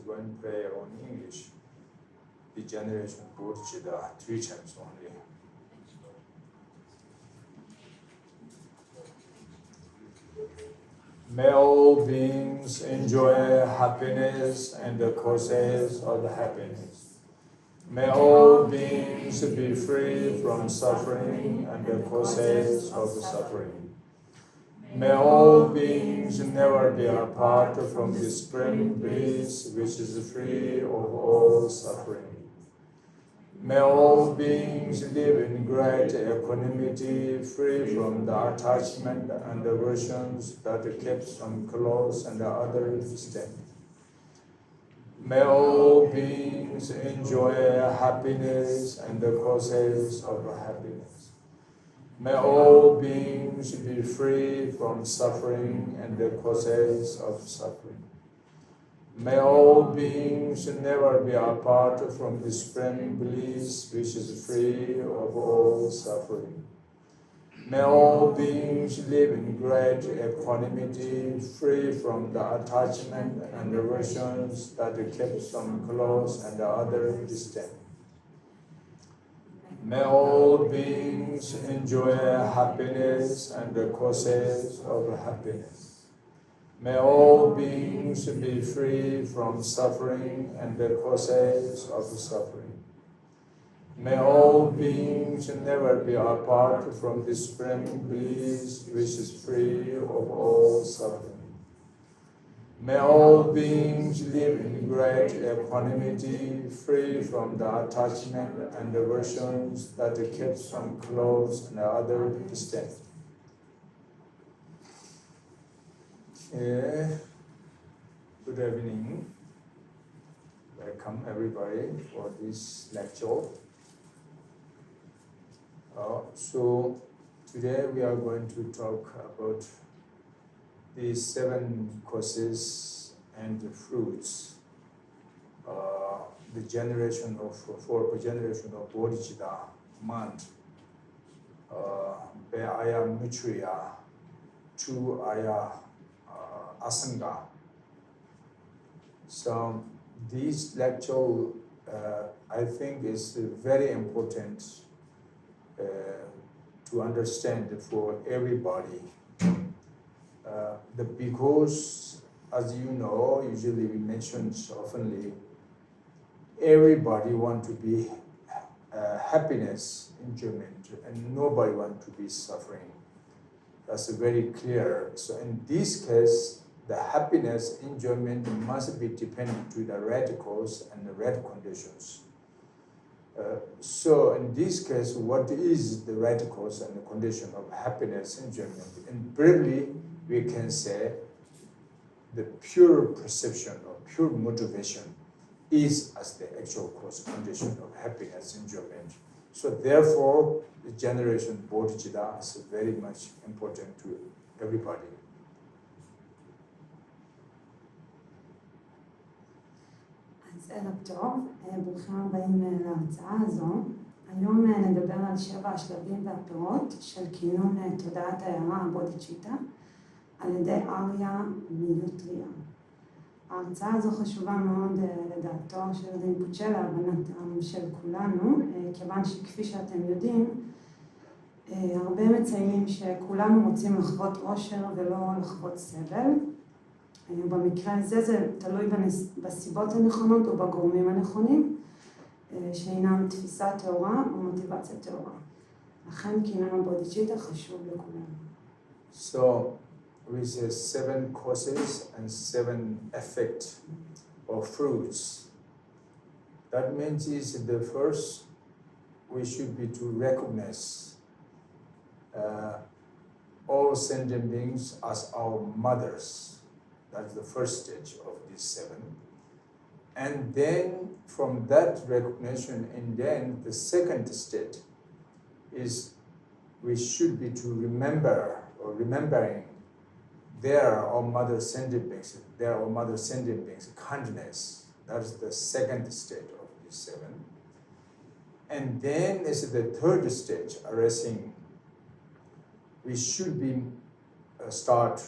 One prayer on English. The generation Bodhicitta 3 times only. May all beings enjoy happiness and the causes of the happiness. May all beings be free from suffering and the causes of suffering. May all beings never be apart from the supreme bliss which is free of all suffering. May all beings live in great equanimity, free from the attachment and aversions that keeps them close and other distant. May all beings enjoy happiness and the causes of happiness. May all beings be free from suffering and the causes of suffering. May all beings never be apart from the supreme bliss which is free of all suffering. May all beings live in great equanimity, free from the attachment and aversions that keep some close and the other distant. May all beings enjoy happiness and the causes of happiness. May all beings be free from suffering and the causes of suffering. May all beings never be apart from the supreme bliss which is free of all suffering. May all beings live in great equanimity, free from the attachment and aversions that keep some close and other distant. Good evening. Welcome everybody for this lecture. So today we are going to talk about the 7 causes and the fruits, the generation of 4 generation of bodhicitta, month, aya mutriya, 2 aya asanga. So this lecture I think is very important to understand for everybody. Because, as you know, usually we mention oftenly, everybody want to be happiness, enjoyment, and nobody want to be suffering. That's very clear. So in this case, the happiness, enjoyment must be dependent to the right cause and the right conditions. So in this case, what is the right cause and the condition of happiness, enjoyment? And briefly, we can say the pure perception or pure motivation is as the actual cause condition of happiness, enjoyment. So therefore, the generation bodhicitta is very much important to everybody. אז ערב טוב, ברוכים הבאים להרצאה הזו. היום נדבר על 7 השלבים והפירות של כינון תודעת ההארה, הבודהיצ'יטה, על ידי אריה מיוטריה. ההרצאה הזו חשובה מאוד לדעתו של רינפוצ'ה, להבנתם של כולנו, כיוון שכפי שאתם יודעים, הרבה מציינים שכולנו רוצים לחוות אושר ולא לחוות סבל. במקרה הזה זה תלוי בסיבות הנכונות ובגורמים הנכונים, שהינם תפיסה טהורה ומוטיבציה טהורה. לכן כינון הבודהיצ'יטה חשוב לכולנו. So, we say 7 causes and 7 effects or fruits. That means is the first we should be to recognize all sentient beings as our mothers. That's the first stage of these 7. And then from that recognition, and then the second stage is we should be to remember or remembering there are mother sentient beings, kindness. That is the second stage of these 7. And then is the third stage arising. We should be start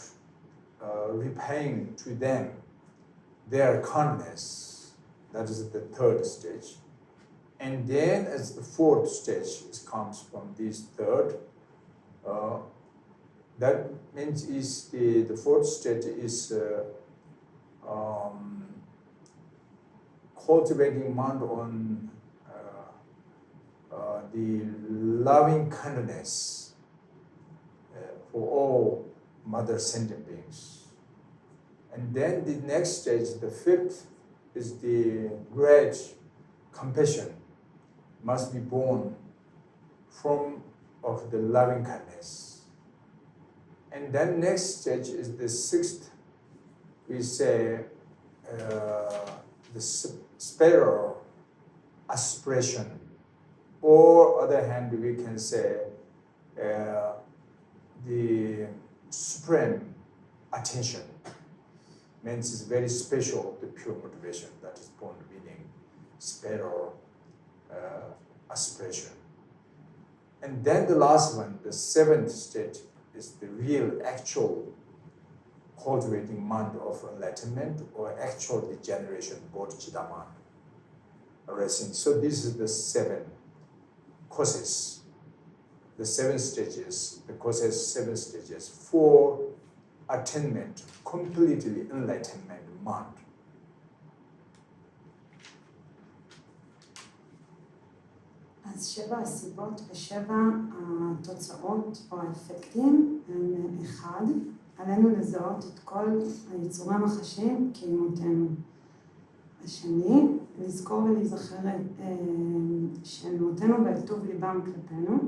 repaying to them their kindness. That is the third stage. And then as the fourth stage comes from this third, that means is the fourth stage is cultivating mind on the loving kindness for all mother sentient beings. And then the next stage, the fifth, is the great compassion must be born from of the loving kindness. And then next stage is the sixth, we say the spiral aspiration, or other hand we can say the supreme attention, means it's very special, the pure motivation, that is born meaning, spiral aspiration. And then the last one, the seventh state, is the real, actual cultivating mind of enlightenment or actual degeneration, bodhicitta mind arising. So this is the seven causes, the seven stages, the causes, seven stages for attainment, completely enlightenment mind. אז 7 הסיבות ו7 התוצאות או האפקטים הם 1. עלינו לזהות את כל היצורים החשים כאימותינו. 2. לזכור ולהיזכר שאימותינו בטוב ליבם כלפינו,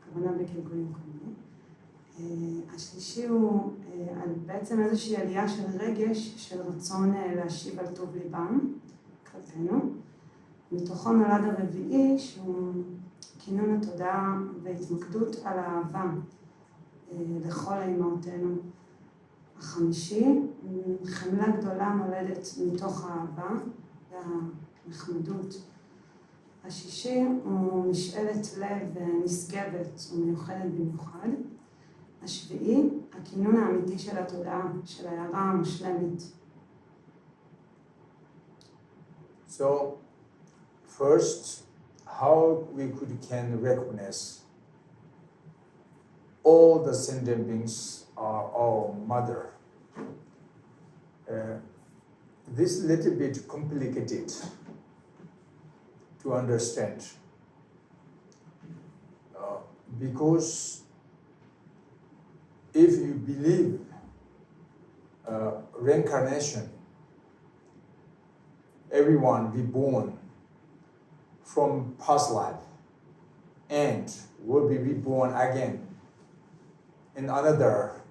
הכוונה בגלגולים קודמים. 3 הוא בעצם איזושהי עלייה של רגש, של רצון להשיב על טוב ליבם כלפינו. מתוכו נולד 4, שהוא כינון התודעה והתמקדות על האהבה לכל האימהותינו. 5, חמלה גדולה נולדת מתוך האהבה והנחמדות. 6, הוא משאלת לב נשגבת ומיוחדת במיוחד. 7, הכינון האמיתי של התודעה, של ההארה המושלמת. So, first, how we can recognize all the sentient beings are our mother. This is a little bit complicated to understand because if you believe reincarnation, everyone be born from past life and will be reborn again in another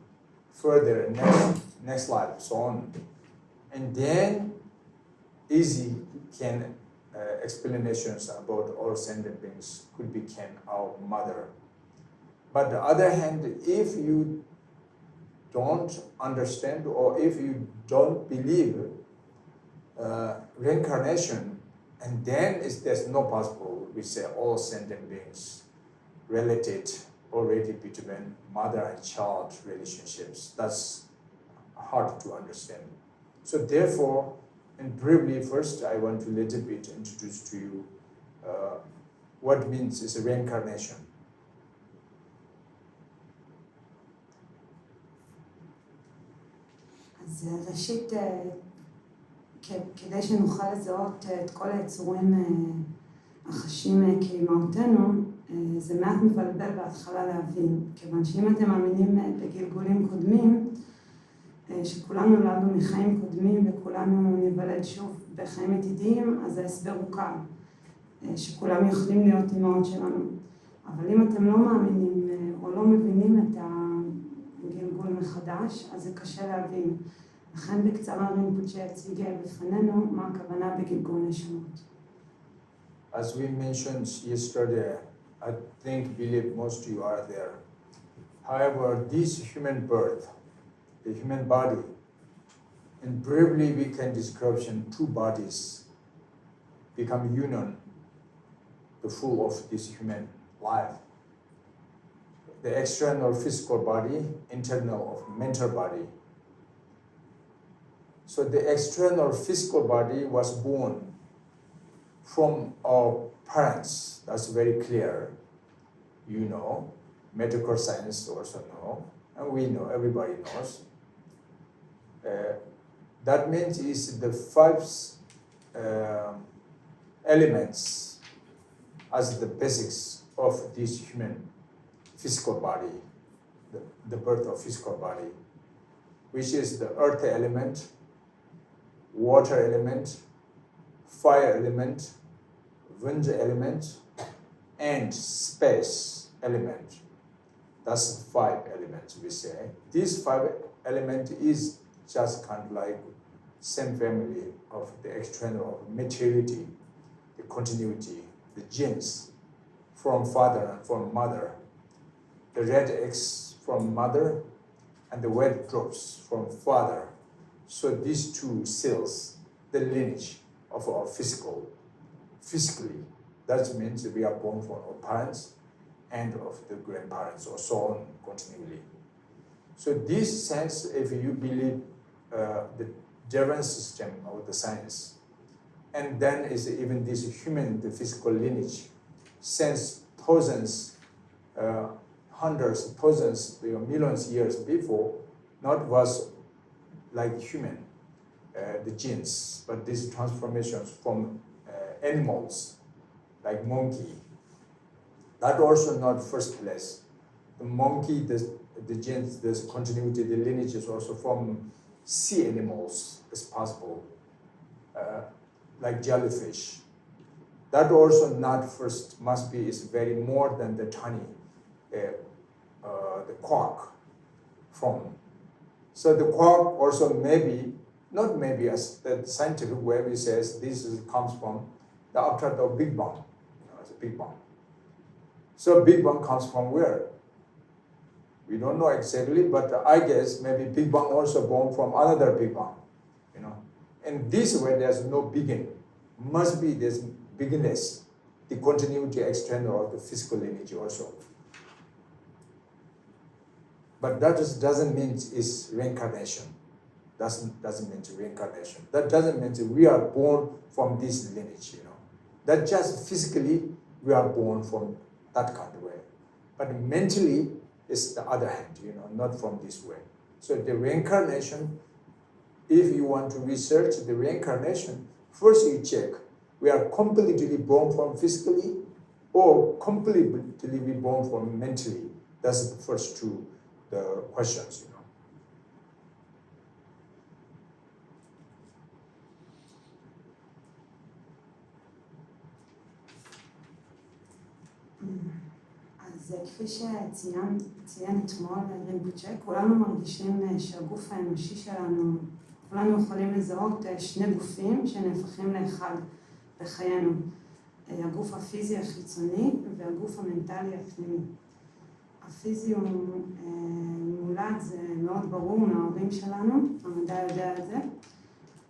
further next life, so on. And then easy can explanations about all sentient beings could become our mother. But the other hand, if you don't understand or if you don't believe reincarnation, and then there's no possible, we say all sentient beings related already between mother and child relationships. That's hard to understand. So therefore, and briefly first, I want to little bit introduce to you what means is a reincarnation. אז ראשית, כדי שנוכל לזהות את כל היצורים החשים כאימהותינו, זה מעט מבלבל בהתחלה להבין, כיוון שאם אתם מאמינים בגלגולים קודמים, שכולנו נולדנו מחיים קודמים וכולנו ניוולד שוב בחיים עתידיים, אז ההסבר הוא קל, שכולם יכולים להיות אימהות שלנו. אבל אם אתם לא מאמינים או לא מבינים את הגלגול מחדש, אז זה קשה להבין. לכן בקצרה רינפוצ'ה יציג בפנינו מה הכוונה בגלגול נשמות. As we mentioned yesterday, I believe most of you are there. However, this human birth, the human body, and briefly we can describe two bodies become union, the full of this human life. The external physical body, internal of mental body. So the external physical body was born from our parents. That's very clear. You know, medical science also know, and we know, everybody knows. That means is the 5 elements as the basics of this human physical body, the birth of physical body, which is the earth element, water element, fire element, wind element, and space element. That's 5 elements we say. These 5 elements is just kind of like same family of the external of materiality, the continuity, the genes from father and from mother, the red eggs from mother and the wet drops from father. So these two cells, the lineage of our physically, that means we are born from our parents and of the grandparents or so on continually. So this sense, if you believe the different system of the science, and then is even this human, the physical lineage, since thousands, hundreds, thousands, millions years before, not was like human, the genes, but these transformations from animals, like monkey. That also not first place. The monkey, the genes, this continuity, the lineage is also from sea animals as possible, like jellyfish. That also not first, must be is very more than the tiny, the quark from. So the quark also maybe, not maybe as the scientific way we says this comes from the after the Big Bang, as a Big Bang. So Big Bang comes from where? We don't know exactly, but I guess maybe Big Bang also born from another Big Bang, And this way there's no beginning. Must be this beginningless, the continuity external of the physical lineage also. But that doesn't mean it's reincarnation. Doesn't mean it's reincarnation. That doesn't mean we are born from this lineage, That just physically we are born from that kind of way. But mentally, it's the other hand, not from this way. So the reincarnation, if you want to research the reincarnation, first you check, we are completely born from physically or completely born from mentally. That's the first two the questions, אז כפי שציין אתמול רינפוצ'ה, כולנו מרגישים שהגוף האנושי שלנו, כולנו יכולים לזהות שני גופים שנהפכים לאחד בחיינו. הגוף הפיזי החיצוני והגוף המנטלי הפנימי. הפיזי הוא מולד, זה מאוד ברור מההורים שלנו, המדע יודע את זה.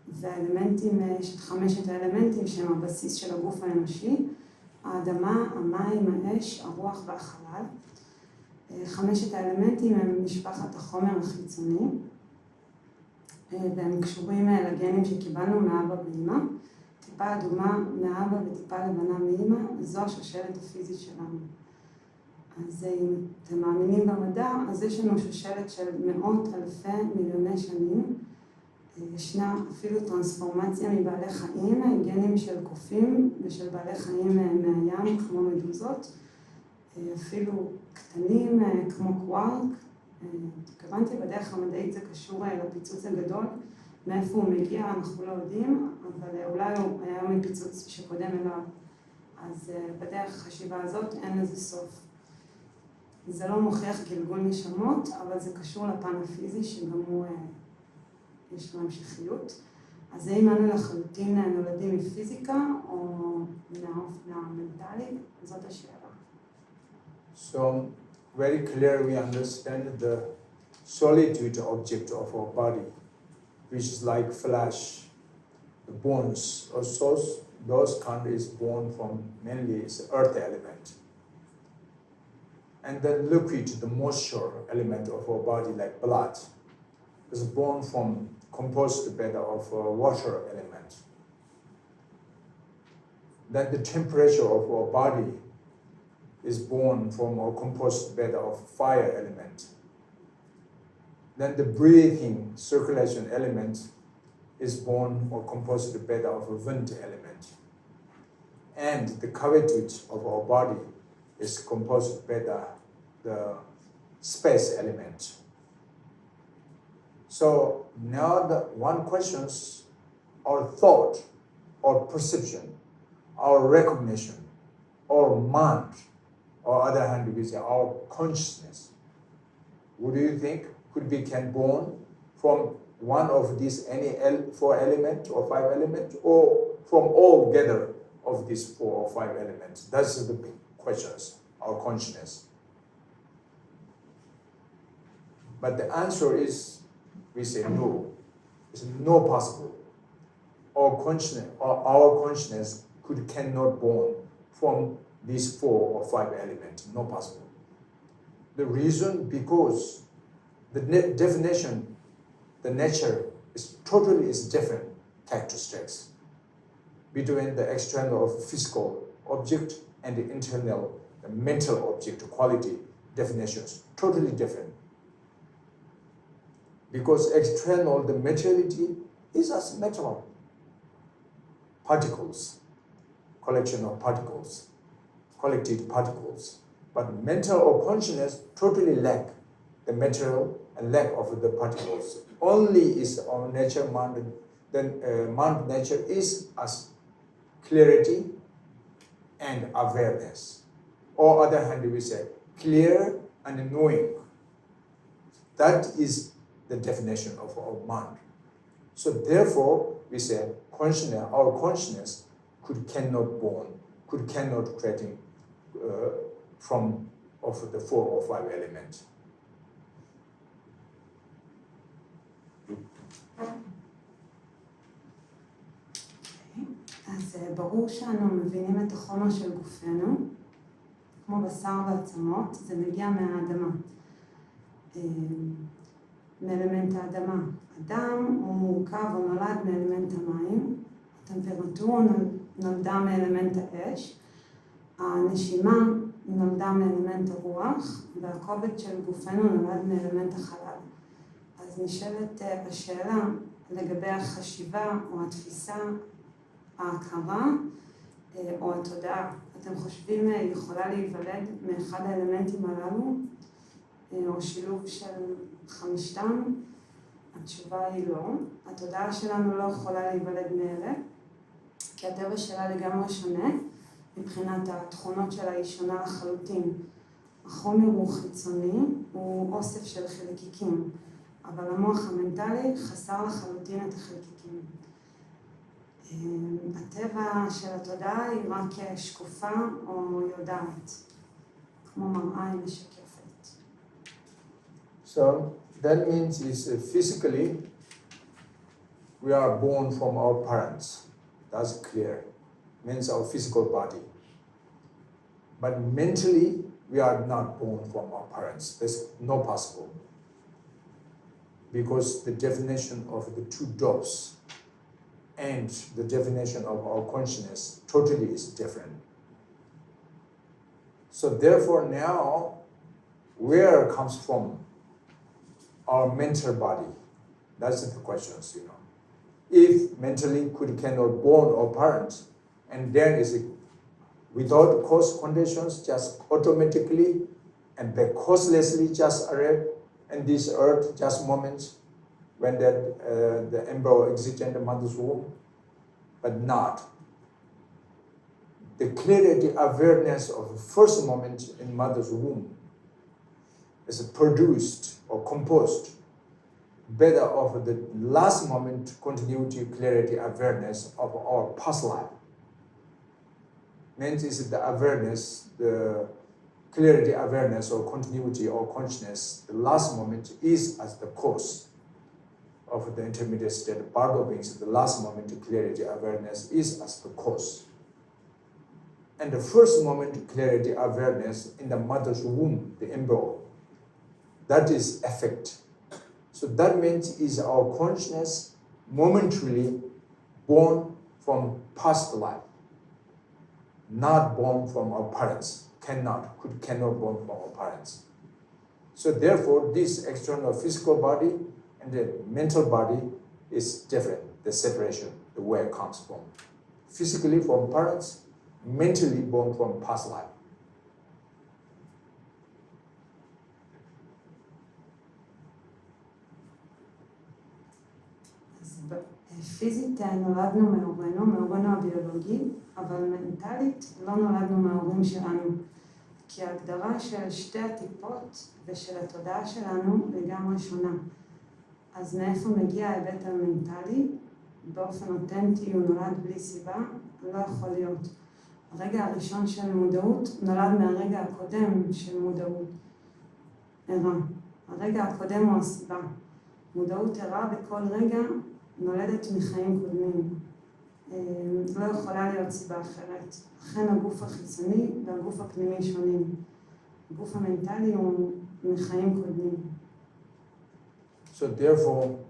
והאלמנטים, יש את 5 האלמנטים שהם הבסיס של הגוף האנושי, האדמה, המים, האש, הרוח והחלל. 5 האלמנטים הם משפחת החומר החיצוני, והם קשורים לגנים שקיבלנו מאבא ואמא. טיפה אדומה מאבא וטיפה לבנה מאמא, זו השושלת הפיזית שלנו. אז אם אתם מאמינים במדע, אז יש לנו שושלת של מאות אלפי מיליוני שנים. ישנה אפילו טרנספורמציה מבעלי חיים, גנים של קופים ושל בעלי חיים מהים כמו מדוזות, אפילו קטנים כמו קווארק. התכוונתי בדרך המדעית זה קשור לפיצוץ הגדול, מאיפה הוא מגיע אנחנו לא יודעים, אבל אולי הוא היה מפיצוץ שקודם אליו. אז בדרך החשיבה הזאת אין לזה סוף. זה לא מוכיח גלגול נשמות, אבל זה קשור לפן הפיזי שגם הוא יש לו המשכיות. אז האם אנו לחלוטין נולדים מפיזיקה או מהאופנה המנטלי? זאת השאלה. So very clear we understand the solitude object of our body, which is like flesh, the bones. Also, those kind is born from mainly is earth element. And then liquid, the moisture element of our body, like blood, is born from composed better of water element. Then the temperature of our body is born from or composed better of fire element. Then the breathing circulation element is born or composed better of a wind element. And the cavity of our body is composed better the space element. So now the one questions, our thought, our perception, our recognition, our mind, or other hand we say our consciousness. What do you think could be born from one of these four elements or five elements, or from all together of these 4 or 5 elements? That's the big questions, our consciousness. But the answer is, we say no. It's no possible. Our consciousness cannot born from these 4 or 5 elements. No possible. The reason, because the definition, the nature is totally different characteristics between the external physical object and the internal, the mental object quality definitions, totally different. Because external, the materiality is as metal, particles, collection of particles, collected particles. But mental or consciousness totally lack the material and lack of the particles. Only is our nature, mind, then mind nature is as clarity and awareness. Or other hand, we say clear and knowing. That is the definition of our mind. So therefore, we say consciousness, our consciousness cannot creating from of the 4 or 5 elements. אז ברור שאנו מבינים את החומר של גופנו, כמו בשר ועצמות, זה מגיע מהאדמה, מאלמנט האדמה. אדם הוא מורכב או נולד מאלמנט המים, הטמפרטורה נולדה מאלמנט האש, הנשימה נולדה מאלמנט הרוח, והכובד של גופנו נולד מאלמנט החלל. אז נשאלת השאלה לגבי החשיבה או התפיסה, ההכרה או התודעה. אתם חושבים יכולה להיוולד מאחד האלמנטים הללו, או שילוב של 5? התשובה היא לא. התודעה שלנו לא יכולה להיוולד מאלה, כי הטבע שלה לגמרי שונה, מבחינת התכונות שלה היא שונה לחלוטין. החומר הוא חיצוני, הוא אוסף של חלקיקים, אבל המוח המנטלי חסר לחלוטין את החלקיקים. הטבע של התודעה היא רק שקופה או יודעת, כמו מראה היא משקפת. So that means physically we are born from our parents. That's clear. Means our physical body. But mentally we are not born from our parents. There's no possible. Because the definition of the 2 dots and the definition of our consciousness totally is different. So therefore now, where comes from our mental body? That's the questions, If mentally cannot born our parents, and then is without cause conditions, just automatically and causelessly just arrive in this earth, just moments when the embryo exists in the mother's womb, but not. The clarity, awareness of the first moment in mother's womb is produced or composed better of the last moment continuity, clarity, awareness of our past life. Means is the awareness, the clarity, awareness or continuity or consciousness, the last moment is as the cause of the intermediate state. Part of beings, the last moment clarity, awareness is as the cause. And the first moment clarity, awareness in the mother's womb, the embryo, that is effect. So that means is our consciousness momentarily born from past life, not born from our parents, cannot born from our parents. So therefore, this external physical body and the mental body is different, the separation, the way it comes from. Physically from parents, mentally born from past life. פיזית נולדנו מהורינו הביולוגי, אבל מנטלית לא נולדנו מההורים שלנו. כי ההגדרה של 2 הטיפות ושל התודעה שלנו לגמרי שונה. אז מאיפה מגיע ההיבט המנטלי? באופן אותנטי הוא נולד בלי סיבה, לא יכול להיות. הרגע הראשון של מודעות נולד מהרגע הקודם של מודעות. ערה. הרגע הקודם הוא הסיבה. מודעות ערה בכל רגע נולדת מחיים קודמים. לא יכולה להיות סיבה אחרת. לכן הגוף החיצוני והגוף הפנימי שונים. הגוף המנטלי הוא מחיים קודמים. So therefore,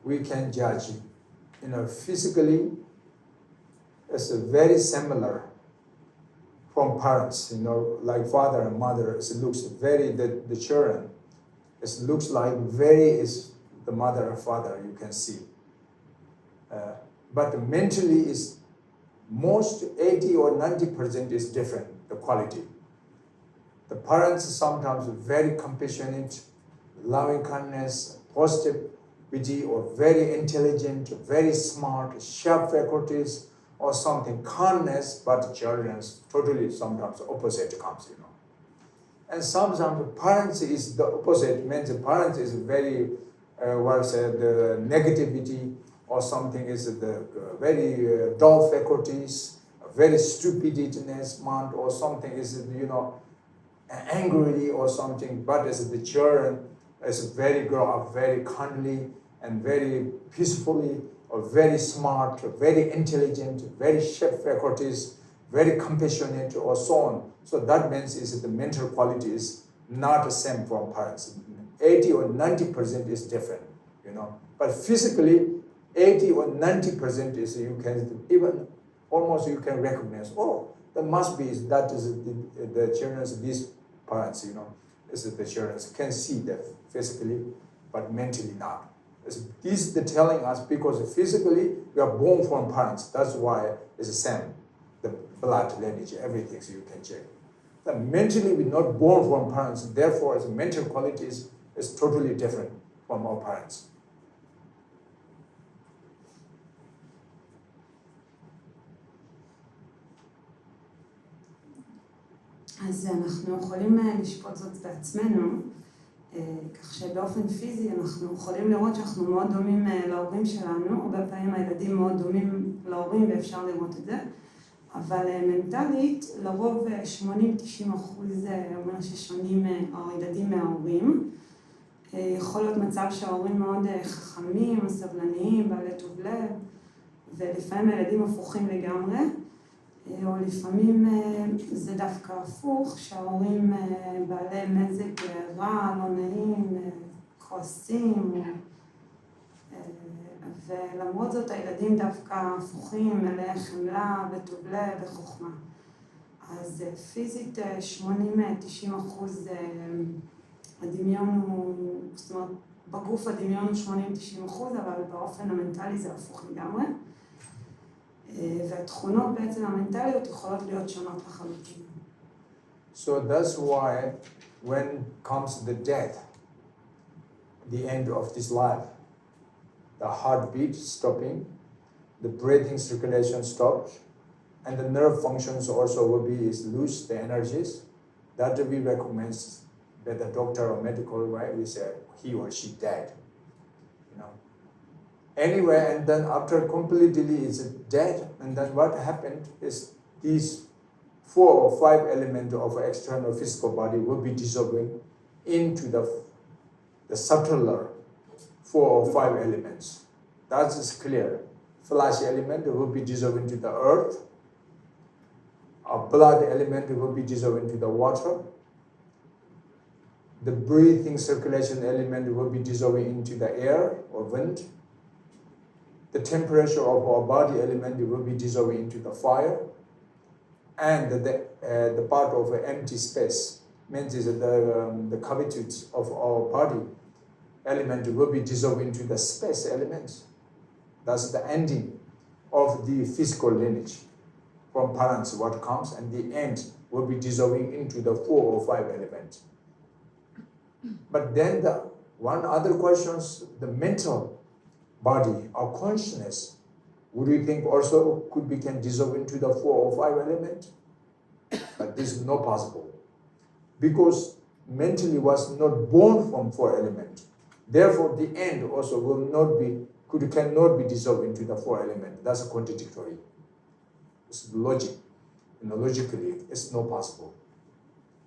we can judge, physically, it's very similar from parents, like father and mother. It looks very, the children, it looks like very is the mother or father, you can see. But mentally is most 80 or 90% is different, the quality. The parents sometimes very compassionate, loving kindness, positivity, or very intelligent, very smart, sharp faculties, or something, kindness, but children's totally sometimes opposite comes, And sometimes parents is the opposite, means the parents is very, negativity, or something is the very dull faculties, very stupidness, or something is, angry or something, but as the children is very grow up very kindly and very peacefully, or very smart, very intelligent, very sharp faculties, very compassionate, or so on. So that means is the mental quality is not the same from parents. 80 or 90% is different, But physically, 80 or 90% is you can even almost you can recognize. Oh, there must be that is the children's these parents, is the children can see that physically, but mentally not. This is the telling us because physically we are born from parents. That's why it's the same. The blood lineage, everything so you can check. But mentally we're not born from parents. Therefore, as mental qualities is totally different from our parents. אז אנחנו יכולים לשפוט זאת בעצמנו, כך שבאופן פיזי אנחנו יכולים לראות שאנחנו מאוד דומים להורים שלנו, הרבה פעמים הילדים מאוד דומים להורים ואפשר לראות את זה, אבל מנטלית לרוב 80-90% אומר ששונים הילדים מההורים. יכול להיות מצב שההורים מאוד חכמים, סבלניים, בעלי טוב לב, ולפעמים הילדים הפוכים לגמרי, או לפעמים זה דווקא הפוך, שההורים בעלי מזג רע, לא נעים, כועסים, ולמרות זאת הילדים דווקא הפוכים, מלאי חמלה וטוב לב וחוכמה. אז פיזית 80-90% הדמיון הוא, זאת אומרת, בגוף הדמיון הוא 80-90%, אבל באופן המנטלי זה הפוך לגמרי. והתכונות בעצם המנטליות יכולות להיות שונות לחלוטין. So that's why when comes the death, the end of this life, the heartbeat stopping, the breathing circulation stops, and the nerve functions also will be lose the energies. That we recommend that the doctor or medical way we say he or she dead. Anyway, and then after completely is dead, and then what happened is these 4 or 5 elements of external physical body will be dissolving into the subtler 4 or 5 elements. That is clear. Flesh element will be dissolved into the earth. A blood element will be dissolved into the water. The breathing circulation element will be dissolved into the air or wind. The temperature of our body element will be dissolved into the fire. And the part of empty space means is the cavity of our body element will be dissolved into the space elements. That's the ending of the physical lineage from parents, what comes, and the end will be dissolving into the 4 or 5 elements. But then the one other questions, the mental body or consciousness, would you think also can dissolve into the 4 or 5 elements? But this is not possible. Because mentally was not born from 4 elements. Therefore, the end also cannot be dissolved into the four elements. That's contradictory. It's logic. Logically, it's not possible.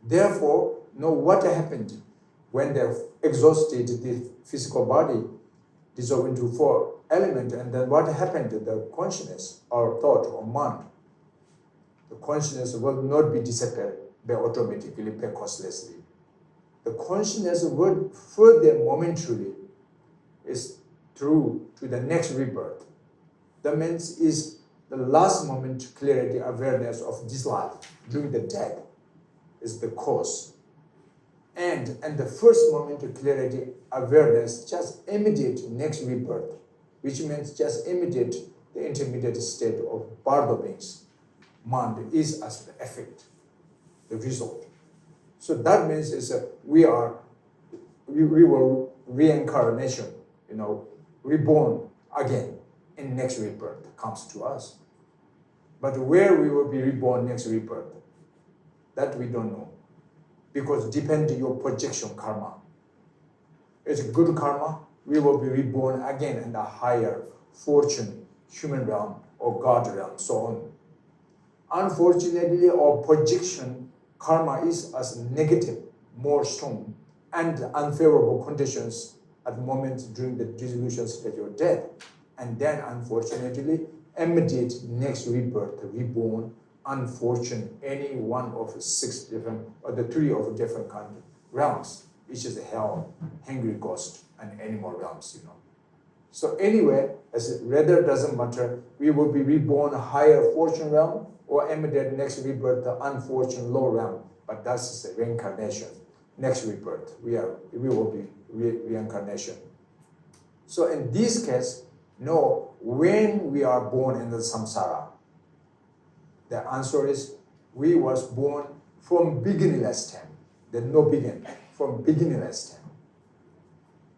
Therefore, what happened when they exhausted the physical body, dissolved into four elements, and then what happened to the consciousness or thought or mind? The consciousness will not be disappeared by automatically, by causelessly. The consciousness will further momentarily is through to the next rebirth. That means is the last moment clarity, awareness of this life during the death is the cause. And the first moment of clarity, awareness, just immediate next rebirth, which means just immediate the intermediate state of Bardo beings. Mind is as the effect, the result. So that means is we were reincarnation, reborn again in next rebirth comes to us. But where we will be reborn next rebirth, that we don't know. Because depend on your projection karma. It's good karma, we will be reborn again in the higher fortune, human realm or God realm, so on. Unfortunately, our projection karma is as negative, more strong, and unfavorable conditions at the moment during the dissolution stage of death. And then, unfortunately, immediate next rebirth, reborn, unfortunate, any one of six different, or the three of different kind of realms, which is hell, hungry ghost, and animal realms, So anyway, as it rather doesn't matter, we will be reborn higher fortune realm, or immediate next rebirth, the unfortunate low realm, but that's the reincarnation. Next rebirth, we will be reincarnation. So in this case, when we are born in the samsara, the answer is we was born from beginningless time. There's no begin, from beginningless time.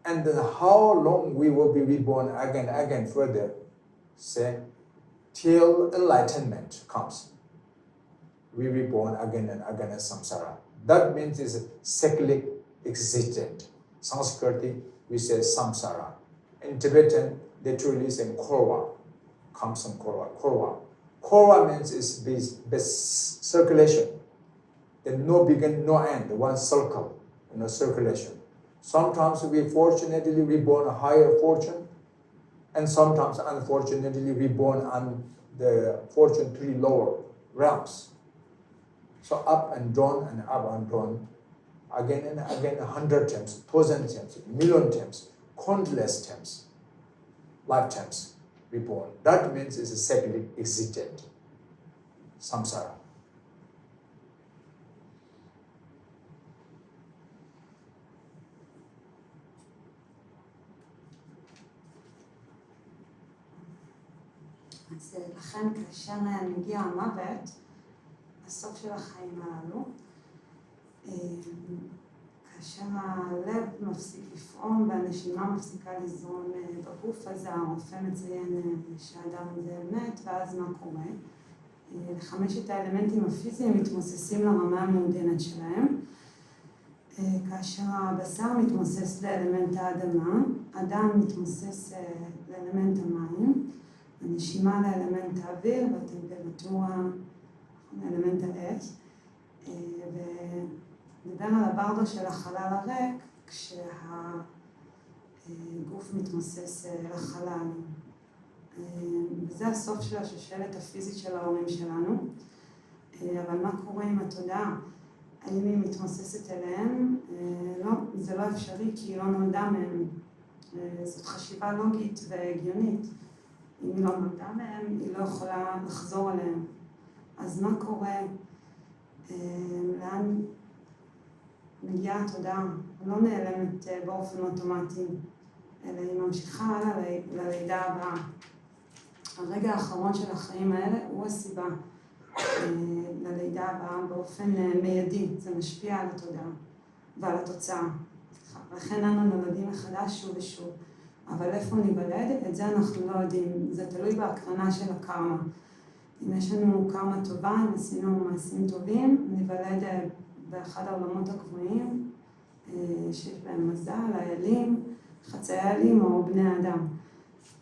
And then how long we will be reborn again further, say, till enlightenment comes. We reborn again and again as samsara. That means it's cyclic existent. Sanskrit, we say samsara. In Tibetan, literally is in korwa, comes from korwa. Korwa means is this circulation. There's no begin, no end, one circle, circulation. Sometimes we fortunately reborn a higher fortune, and sometimes unfortunately reborn on the fortune three lower realms. So up and down and up and down, again and again, 100 times, 1,000 times, million times, countless times, lifetimes reborn. That means it's a cyclic existent, samsara. אז לכן כאשר מגיע המוות, הסוף של החיים הללו, כאשר הלב מפסיק לפעום והנשימה מפסיקה לזרום בגוף, אז הרופא מציין שהאדם הזה מת, ואז מה קורה? לחמשת האלמנטים הפיזיים מתמוססים לרמה המעודנת שלהם, כאשר הבשר מתמוסס לאלמנט האדמה, הדם מתמוסס לאלמנט המים, הנשימה לאלמנט האוויר והטמפרטורה לאלמנט האש, ודבר על הברדו של החלל הריק כשהגוף מתמוסס לחלל. וזה הסוף של השושלת הפיזית של ההורים שלנו. אבל מה קורה עם התודעה? האם היא מתמוססת אליהם? לא, זה לא אפשרי כי היא לא נולדה מהם. זאת חשיבה לוגית והגיונית. אם היא לא נולדה מהם, היא לא יכולה לחזור אליהם. אז מה קורה? לאן מגיעה התודעה? היא לא נעלמת באופן אוטומטי, אלא היא ממשיכה הלאה ללידה הבאה. הרגע האחרון של החיים האלה הוא הסיבה ללידה הבאה באופן מיידי. זה משפיע על התודעה ועל התוצאה. לכן אנו נולדים מחדש שוב ושוב. אבל איפה ניוולד? את זה אנחנו לא יודעים. זה תלוי בהקרנה של הקרמה. אם יש לנו קרמה טובה, אם עשינו מעשים טובים, ניוולד באחד העולמות הקבועים, שיש בהם מזל, האלים, חצאי האלים או בני האדם.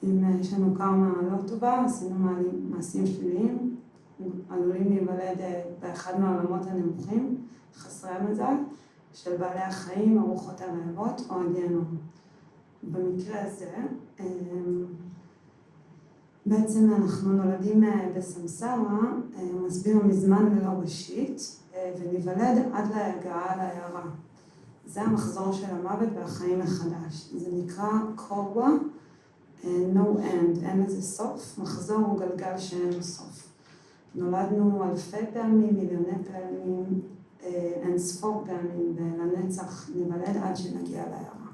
אם יש לנו קרמה לא טובה, עשינו מעשים שליליים, עלולים להיוולד באחד מהעולמות הנמוכים, חסרי המזל, של בעלי החיים, הרוחות הרעבות או הגיהנום. במקרה הזה, בעצם אנחנו נולדים בסמסרה, מסביר מזמן ללא ראשית, וניוולד עד להגעה להארה. זה המחזור של המוות והחיים מחדש. זה נקרא קורבה, no end, אין לזה סוף. מחזור הוא גלגל שאין לו סוף. נולדנו אלפי פעמים, מיליוני פעמים, אין ספור פעמים, ולנצח ניוולד עד שנגיע להארה.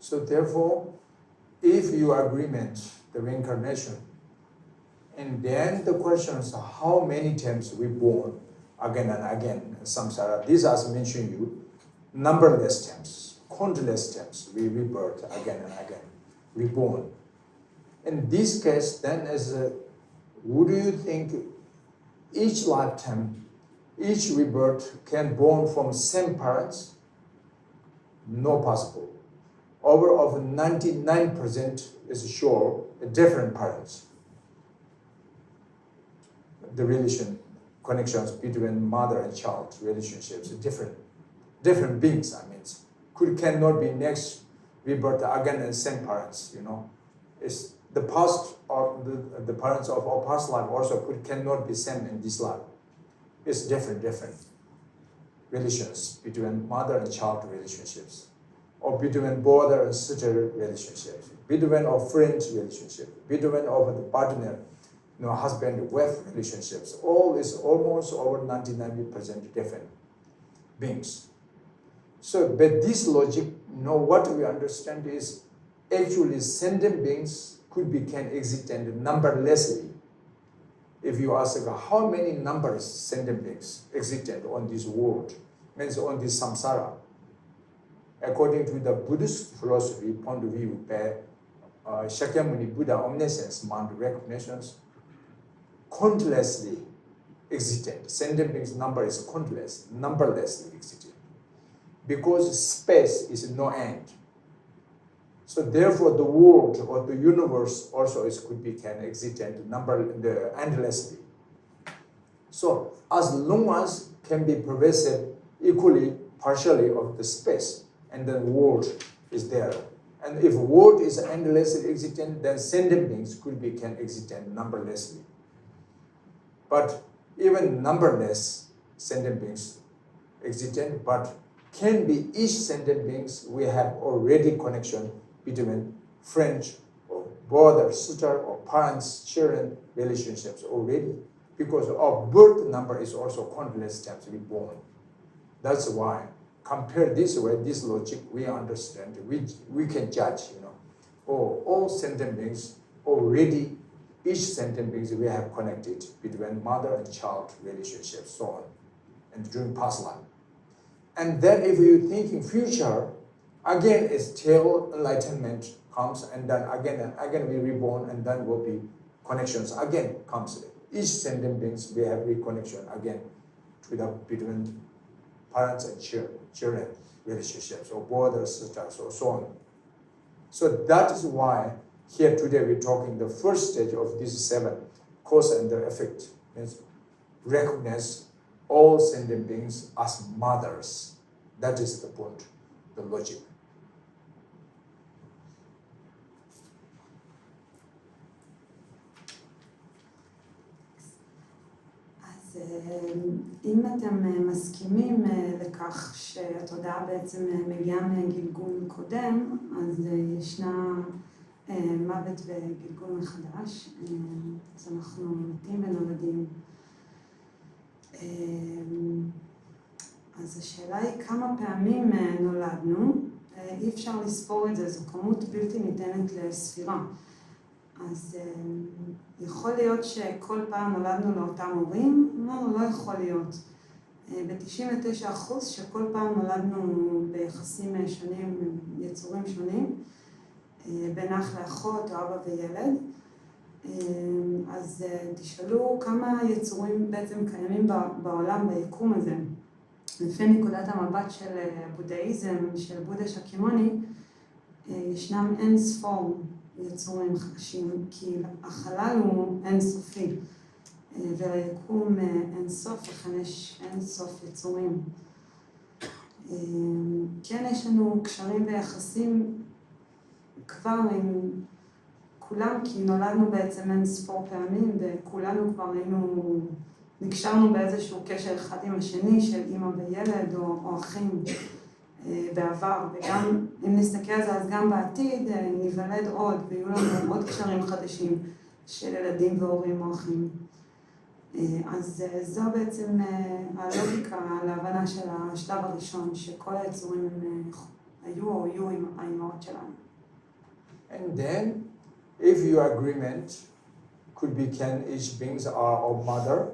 So therefore, if you agreement the reincarnation, and then the question is how many times we born again and again, samsara, these as mentioned you, numberless times, countless times we rebirth again and again, reborn. In this case, then would you think each lifetime, each rebirth can born from same parents? No possible. Over of 99% is sure different parents. The relation, connections between mother and child relationships are different beings. I mean, cannot be next rebirth again and same parents. You know, it's the past or the parents of our past life also cannot be same in this life. It's different relations between mother and child relationships, or between brother and sister relationships, between our friends relationship, between our the partner, husband and wife relationships. All is almost over 99% different beings. So, but this logic, what we understand is actually sentient beings can exist numberlessly. If you ask how many numbers sentient beings existed on this world, means on this samsara, according to the Buddhist philosophy point of view, Shakyamuni Buddha omniscience, mind recognitions, countlessly existed. Sentient beings number is countless, numberlessly existed. Because space is no end. So therefore the world or the universe also can exist endlessly. So as long as can be pervasive equally, partially of the space, and then world is there. And if world is endlessly existent, then sentient beings can exist numberlessly. But even numberless sentient beings existent, but can be each sentient beings we have already connection between friends or brother, sister, or parents, children relationships already, because our birth number is also countless times to be born. That's why, compare this way, this logic, we understand, we can judge, all sentient beings already, each sentient beings we have connected between mother and child relationships, so on, and during past life. And then if you think in future, again is till enlightenment comes, and then again we reborn, and then will be connections again comes. Each sentient beings we have reconnection again between parents and children relationships, or brothers, sisters, or so on. So that is why here today we're talking the first stage of these 7, cause and the effect, means recognize all sentient beings as mothers. That is the point, the logic. אם אתם מסכימים לכך שהתודעה בעצם מגיעה מגלגול קודם, אז ישנה מוות וגלגול מחדש, אז אנחנו מתים ונולדים. אז השאלה היא כמה פעמים נולדנו, אי אפשר לספור את זה, זו כמות בלתי ניתנת לספירה. אז יכול להיות שכל פעם נולדנו לאותם הורים? לא יכול להיות. ב-99% שכל פעם נולדנו ביחסים שונים, יצורים שונים, בין אח לאחות או אבא וילד. אז תשאלו כמה יצורים בעצם קיימים בעולם, ביקום הזה. לפי נקודת המבט של בודהיזם, של בודה שקמוני, ישנם אין ספור יצורים חדשים, כי החלל הוא אין סופי, וליקום אין סוף, וכן יש אין סוף יצורים. כן, יש לנו קשרים ויחסים כבר עם כולם, כי נולדנו בעצם אין ספור פעמים, וכולנו כבר נקשרנו באיזשהו קשר אחד עם השני, של אמא וילד או אחים בעבר, וגם אם נסתכל על זה, אז גם בעתיד ניוולד עוד, ויהיו לנו עוד קשרים חדשים של ילדים והורים או אחים. אז זו בעצם הלוגיקה להבנה של השלב הראשון, שכל היצורים היו או יהיו עם האימהות שלנו. And then, if your agreement could be can each beings are of mother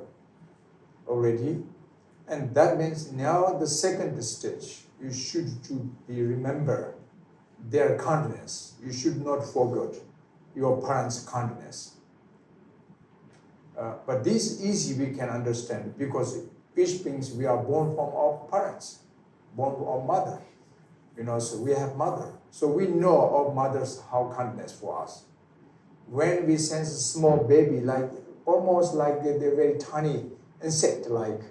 already, and that means now the second stage, you should to be remember their kindness. You should not forget your parents' kindness. But this easy we can understand because each beings we are born from our parents, born from our mother. You know, so we have mother. So we know our mothers how kindness for us. When we sense a small baby, like almost like they're very tiny insect, like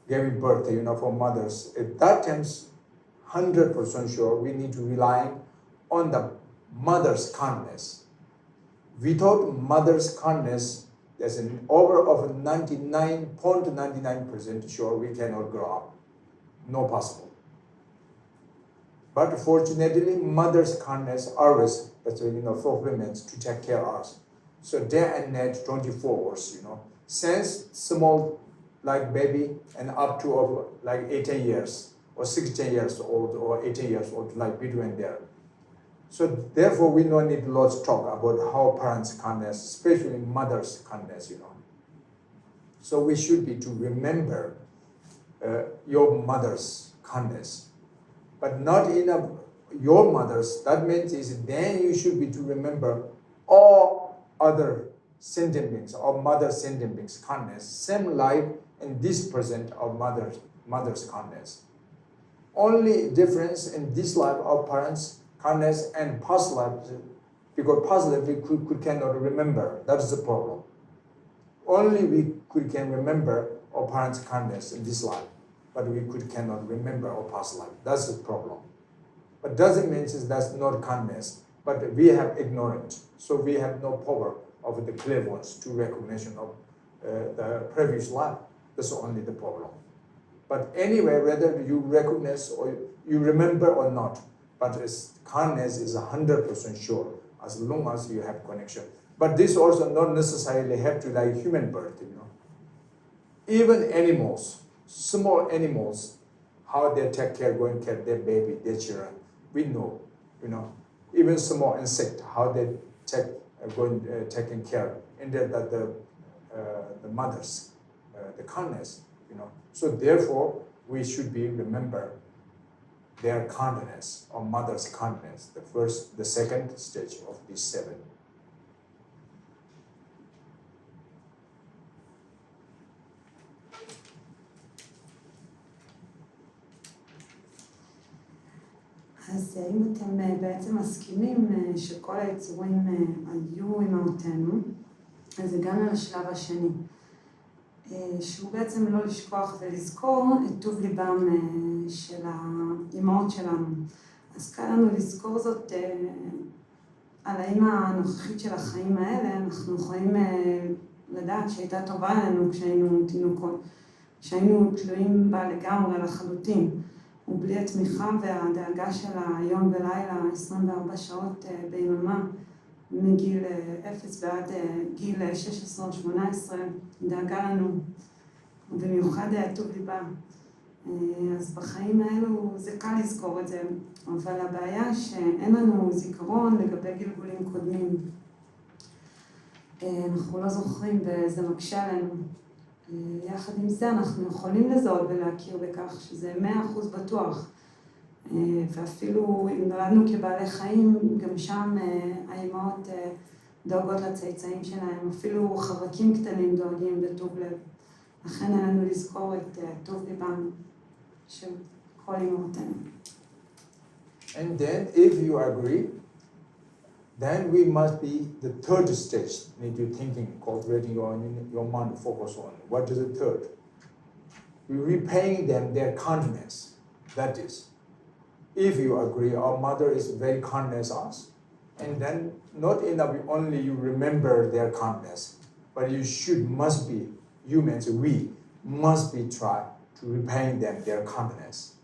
giving birth, you know, for mothers. At that time, 100% sure we need to rely on the mother's kindness. Without mother's kindness, there's an over of 99.99% sure we cannot grow up. No possible. But fortunately, mother's kindness always, that's you know, fulfillment to take care of us. So day and night, 24 hours, you know, since small like baby and up to like 18 years or 16 years old or 18 years old, like between there. So therefore, we don't need lots of talk about how parents' kindness, especially mother's kindness, you know. So we should be to remember your mother's kindness, but not in your mother's. That means is then you should be to remember all other sentient beings or mother sentient beings kindness, same life in this present of mother's kindness. Only difference in this life of parents' kindness and past life, because past life we cannot remember. That is the problem. Only we can remember our parents' kindness in this life, but we cannot remember our past life. That's the problem. But doesn't mean that's not kindness, but we have ignorance, so we have no power of the clairvoyance to recognition of the previous life. That's only the problem. But anyway, whether you recognize or you remember or not, but kindness is 100% sure as long as you have connection. But this also not necessarily have to like human birth, you know. Even animals, small animals, how they take care, going care their baby, their children, we know, you know. Even small insect, how they taking care, and the mothers, the kindness, you know. So therefore, we should be remember their kindness or mother's kindness, the second stage of these seven. אז אם אתם בעצם מסכימים שכל היצורים היו אימהותינו, אז הגענו לשלב השני, שהוא בעצם לא לשכוח ולזכור את טוב ליבם של האימהות שלנו. אז קל לנו לזכור זאת על האמא הנוכחית של החיים האלה. אנחנו יכולים לדעת שהייתה טובה לנו כשהיינו תינוקות, כשהיינו תלויים בה לגמרי לחלוטין, ובלי התמיכה והדאגה שלה יום ולילה 24 שעות ביממה, מגיל 0 ועד גיל 16 או 18, דאגה לנו, ובמיוחד טוב ליבה. אז בחיים האלו זה קל לזכור את זה, אבל הבעיה שאין לנו זיכרון לגבי גלגולים קודמים. אנחנו לא זוכרים וזה מקשה עלינו. יחד עם זה אנחנו יכולים לזהות ולהכיר בכך שזה 100% בטוח. ואפילו אם נולדנו כבעלי חיים, גם שם האימהות דואגות לצאצאים שלהם, אפילו חרקים קטנים דואגים בטוב לב. לכן היה לנו לזכור את טוב ליבם של כל אימהותינו. And then if you agree then we must be the third stage, need to thinking, cultivating your mind to focus on. What is the third? We repaying them their kindness. That is, if you agree, our mother is very kindness us, and then not enough only you remember their kindness, but must be humans, we must be try to repay them their kindness.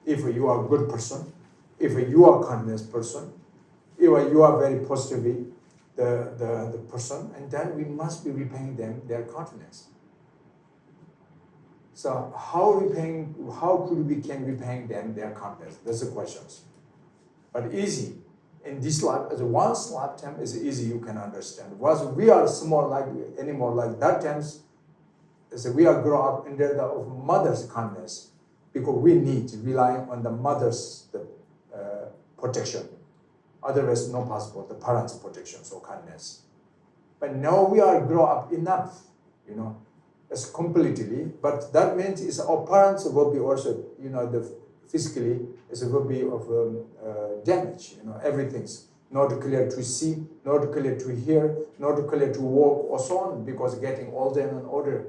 If you are a good person, if you are a kindness person, if you are very positive, the person, and then we must be repaying them their kindness. So how could we can repaying them their kindness? That's the questions. But easy. In this life, as once lifetime is easy, you can understand. Once we are small like anymore like that times, as we are grow up under the of mother's kindness, because we need to rely on the mother's protection. Otherwise, no possible, the parents' protection, so kindness. But now we are grow up enough, as completely, but that means is our parents will be also, the physically, it will be of damage, everything's not clear to see, not clear to hear, not clear to walk, or so on, because getting older and older.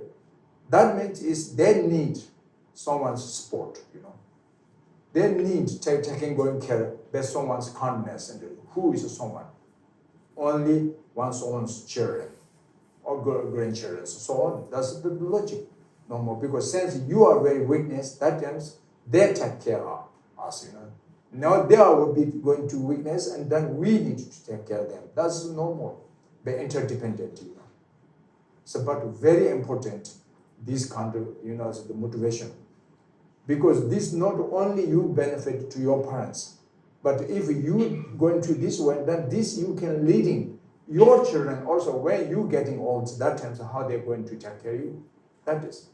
That means is they need someone's support, They need taking going care by someone's kindness, and who is someone? Only one's own children or grandchildren, so on. That's the logic. No more, because since you are very weakness, that means they take care of us, Now they will be going to weakness, and then we need to take care of them. That's normal, but interdependent, So, but very important, this kind of, the motivation. Because this not only you benefit to your parents, but if you going to this way, then this you can leading your children also when you getting old, that times how they're going to take care of you. That is.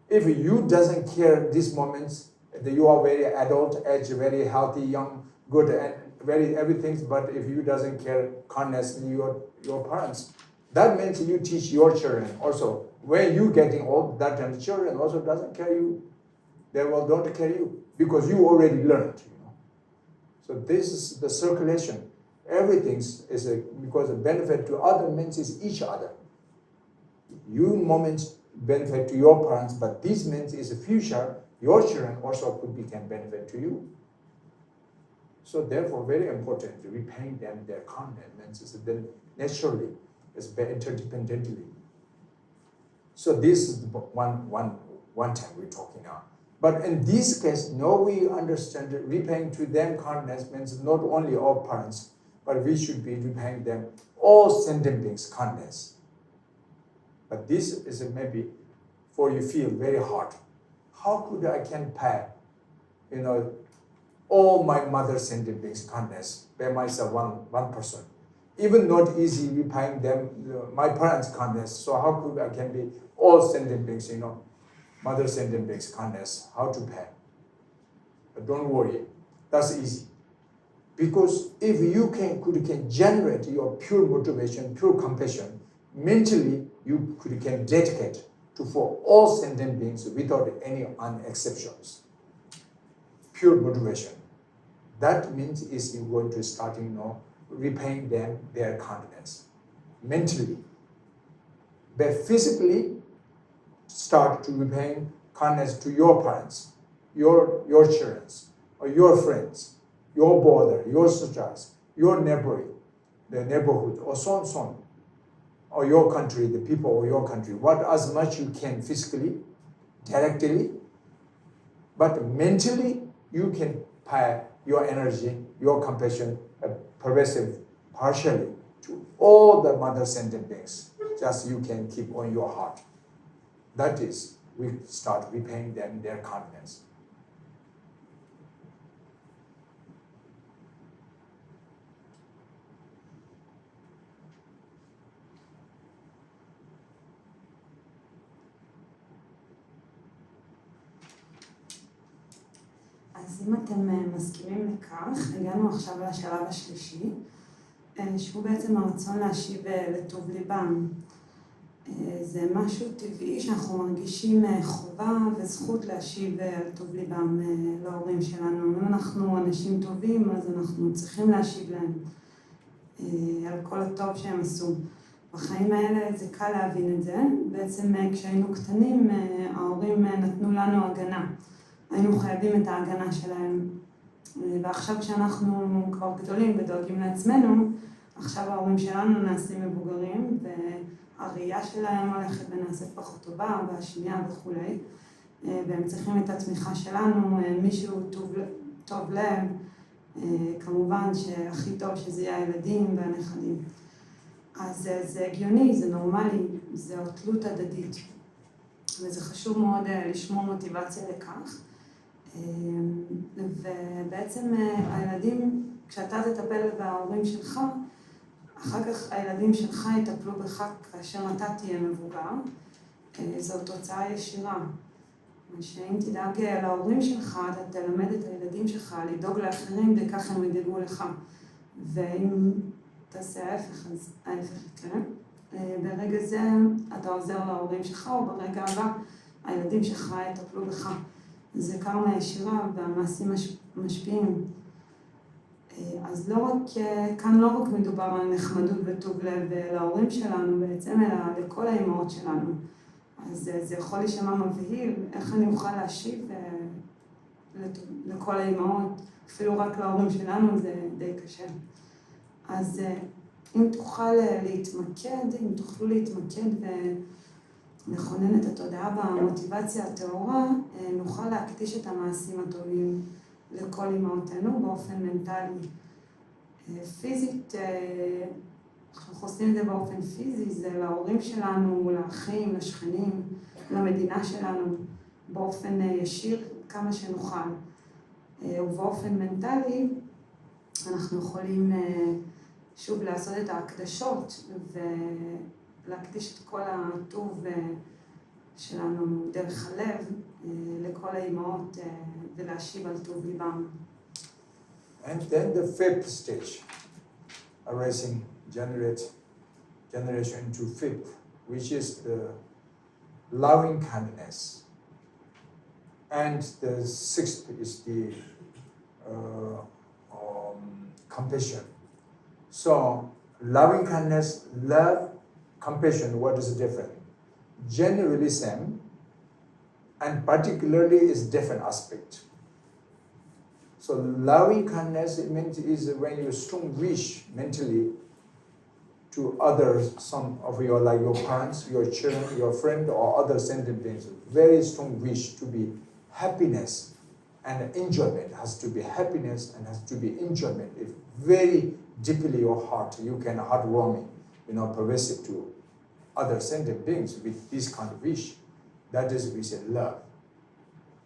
If you doesn't care these moments, that you are very adult age, very healthy, young, good, and very everything, but if you doesn't care kindness your parents, that means you teach your children also. When you getting old, that time the children also doesn't care you. They will don't care you because you already learned, So this is the circulation. Everything is because the benefit to other means is each other. You moments benefit to your parents, but this means is the future. Your children also can benefit to you. So therefore, very important, repaying them their kindness is then naturally, is interdependently. So this is the one time we're talking now. But in this case, now we understand that repaying to them kindness means not only our parents, but we should be repaying them all sentient beings kindness. But this is maybe for you feel very hard. How could I can pay, all my mother sentient beings kindness by myself one person? Even not easy repaying them my parents kindness. So how could I can be all sentient beings, mother sentient beings kindness? How to pay? But don't worry, that's easy. Because if you can generate your pure motivation, pure compassion, mentally you can dedicate for all sentient beings without any exceptions. Pure motivation. That means is you're going to start, repaying them their kindness. Mentally. But physically, start to repaying kindness to your parents, your children, or your friends, your brother, your sisters, your neighborhood, the neighborhood, or so on, or your country, the people of your country. What as much you can physically, directly, but mentally you can pay your energy, your compassion, pervasive, partially to all the mother sentient beings. Just you can keep on your heart. That is, we start repaying them their kindness. אז אם אתם מסכימים לכך, הגענו עכשיו לשלב השלישי, שהוא בעצם הרצון להשיב לטוב ליבם. זה משהו טבעי שאנחנו מרגישים חובה וזכות להשיב על טוב ליבם להורים שלנו. אם אנחנו אנשים טובים, אז אנחנו צריכים להשיב להם על כל הטוב שהם עשו. בחיים האלה זה קל להבין את זה. בעצם כשהיינו קטנים, ההורים נתנו לנו הגנה. היינו חייבים את ההגנה שלהם. ועכשיו כשאנחנו כבר גדולים ודואגים לעצמנו, עכשיו ההורים שלנו נעשים מבוגרים, והראייה שלהם הולכת ונעשית פחות טובה, והשנייה וכו'. והם צריכים את התמיכה שלנו, מישהו טוב לב, כמובן שהכי טוב שזה יהיה הילדים והנכדים. אז זה הגיוני, זה נורמלי, זה תלות הדדית. וזה חשוב מאוד לשמור מוטיבציה לכך. ובעצם הילדים, כשאתה תטפל בהורים שלך, אחר כך הילדים שלך יטפלו בך כאשר אתה תהיה מבוגר. זו תוצאה ישירה. שאם תדאג להורים שלך, אתה תלמד את הילדים שלך לדאוג לאחרים וכך הם ידאגו לך. ואם תעשה ההפך, אז ההפך יקרה. ברגע זה אתה עוזר להורים שלך, או ברגע הבא הילדים שלך יטפלו בך. זה קרמה ישירה והמעשים משפיעים. אז כאן לא רק מדובר על נחמדות וטוב לב להורים שלנו בעצם, אלא לכל האימהות שלנו. אז זה יכול להישמע מבהיל, איך אני אוכל להשיב לכל האימהות, אפילו רק להורים שלנו זה די קשה. אז אם תוכלו להתמקד ולכונן את התודעה במוטיבציה הטהורה, נוכל להקדיש את המעשים הטובים לכל אימהותינו באופן מנטלי. פיזית, אנחנו עושים את זה באופן פיזי, זה להורים שלנו, לאחים, לשכנים, למדינה שלנו, באופן ישיר כמה שנוכל. ובאופן מנטלי, אנחנו יכולים שוב לעשות את ההקדשות ולהקדיש את כל הטוב שלנו דרך הלב לכל האימהות ולהשיב על טוב ליבם. And then the fifth stage, arising generation into fifth, which is the loving kindness. And the sixth is the compassion. So, loving kindness, love, compassion, what is different? Generally same, and particularly is different aspect. So, loving kindness, it means is when you strong wish mentally to others, some of your, like your parents, your children, your friend, or other sentient beings, very strong wish to be happiness and enjoyment, has to be happiness and has to be enjoyment. If very deeply your heart, you can heartwarming, pervasive to other sentient beings with this kind of wish. That is, we say love.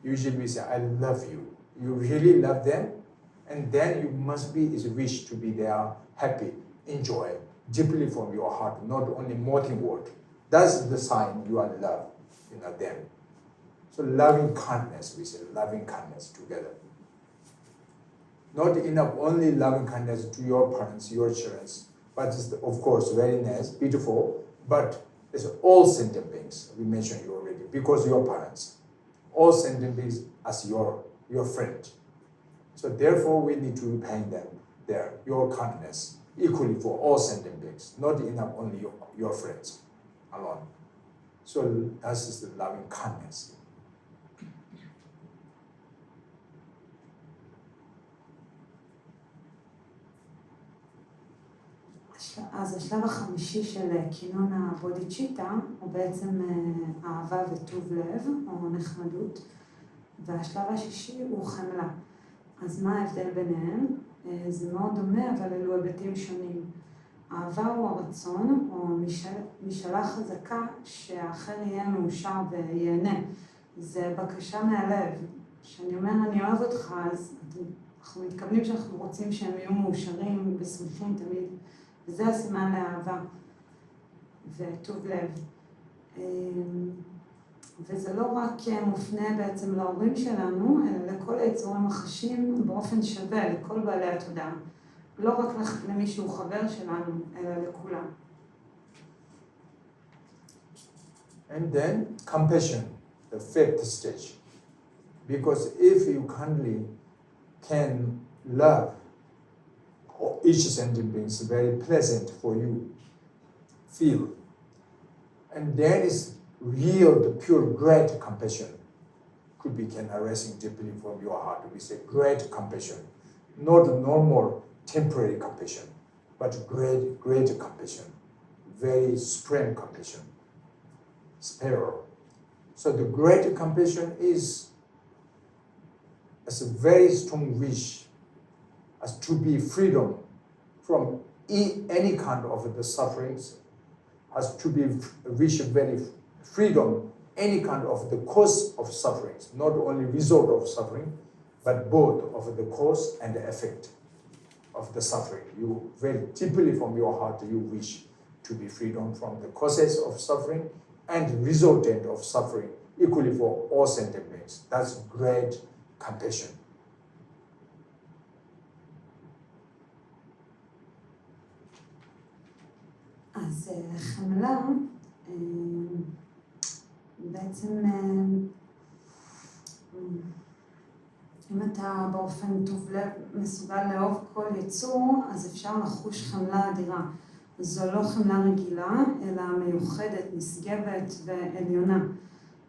Usually we say, I love you. You really love them, and then you must be is wish to be there, happy, enjoy, deeply from your heart, not only mortal word. That's the sign you are love, them. So loving kindness, we say loving kindness together. Not enough only loving kindness to your parents, your children, but it's of course very nice, beautiful, but it's all sentient beings, we mentioned you already, because your parents, all sentient beings as your friend. So therefore we need to repay them your kindness equally for all sentient beings, not enough only your friends alone. So that is the loving kindness. אז השלב החמישי של כינון הבודהיצ'יטה הוא בעצם אהבה וטוב לב, או נחמדות, והשלב השישי הוא חמלה. אז מה ההבדל ביניהם? זה מאוד דומה, אבל אלו היבטים שונים. אהבה הוא הרצון, או משאלה חזקה שהאחר יהיה מאושר ויהנה. זה בקשה מהלב. כשאני אומר אני אוהב אותך, אז אנחנו מתכוונים שאנחנו רוצים שהם יהיו מאושרים ושמחים תמיד. וזה הסימן לאהבה וטוב לב. וזה לא רק מופנה בעצם להורים שלנו, אלא לכל היצורים החשים באופן שווה, לכל בעלי התודעה. לא רק למישהו חבר שלנו, אלא לכולם. And then compassion, the fifth stage. Because if you kindly can love each sentient being is very pleasant for you, feel. And that is real, the pure, great compassion. Could be arising deeply from your heart. We say great compassion. Not normal, temporary compassion, but great compassion. Very supreme compassion. Spiral. So the great compassion is as a very strong wish as to be freedom from any kind of the sufferings, has to be wish very freedom, any kind of the cause of sufferings, not only result of suffering, but both of the cause and the effect of the suffering. You very deeply from your heart, you wish to be freedom from the causes of suffering and resultant of suffering, equally for all sentient beings. That's great compassion. אז חמלה, בעצם אם אתה באופן טוב לב מסוגל לאהוב כל יצור, אז אפשר לחוש חמלה אדירה. זו לא חמלה רגילה, אלא מיוחדת, נשגבת ועליונה.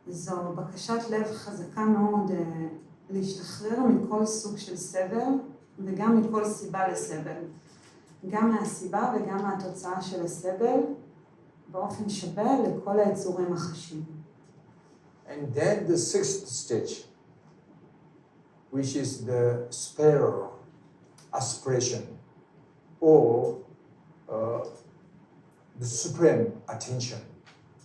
זו בקשת לב חזקה מאוד להשתחרר מכל סוג של סבל, וגם מכל סיבה לסבל. גם מהסיבה וגם מהתוצאה של הסבל, באופן שווה לכל היצורים החשים. And then the sixth stage, which is the spiral aspiration, or the supreme attention,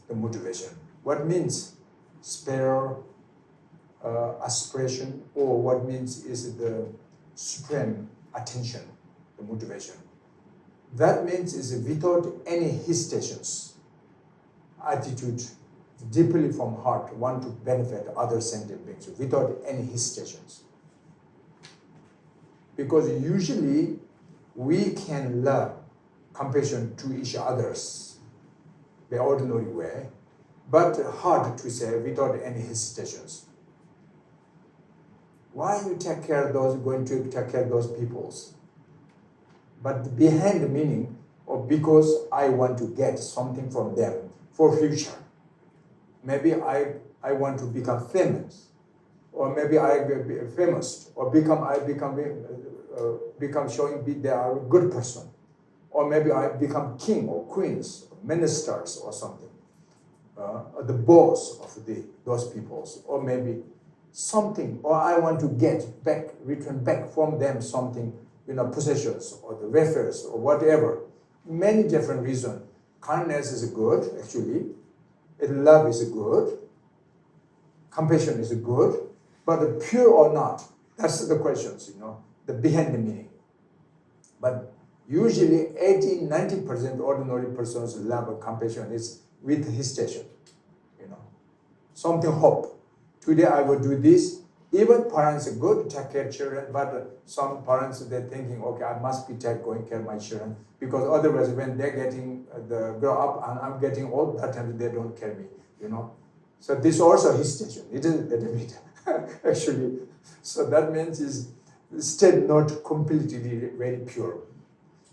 the motivation. What means spiral aspiration, or what means is the supreme attention, the motivation. That means is without any hesitations, attitude deeply from heart, want to benefit other sentient beings without any hesitations. Because usually we can love compassion to each others the ordinary way, but hard to say without any hesitations. Why you take care of those, going to take care of those peoples? But behind the meaning, or because I want to get something from them for future. Maybe I want to become famous, or maybe I be famous, or become showing they are a good person, or maybe I become king or queens, or ministers or something, the boss of those peoples, or maybe something, or I want to get back, return back from them something, possessions or the welfares or whatever. Many different reasons. Kindness is good, actually. Love is good. Compassion is good. But pure or not, that's the questions, the behind the meaning. But usually 80-90% ordinary person's love or compassion is with hesitation. Something hope. Today I will do this. Even parents are good, take care of children, but some parents, they're thinking, okay, I must be going care of my children, because otherwise when they're grow up and I'm getting old, that time they don't care me, So this also hesitation. It is a little bit, actually. So that means is still not completely very pure.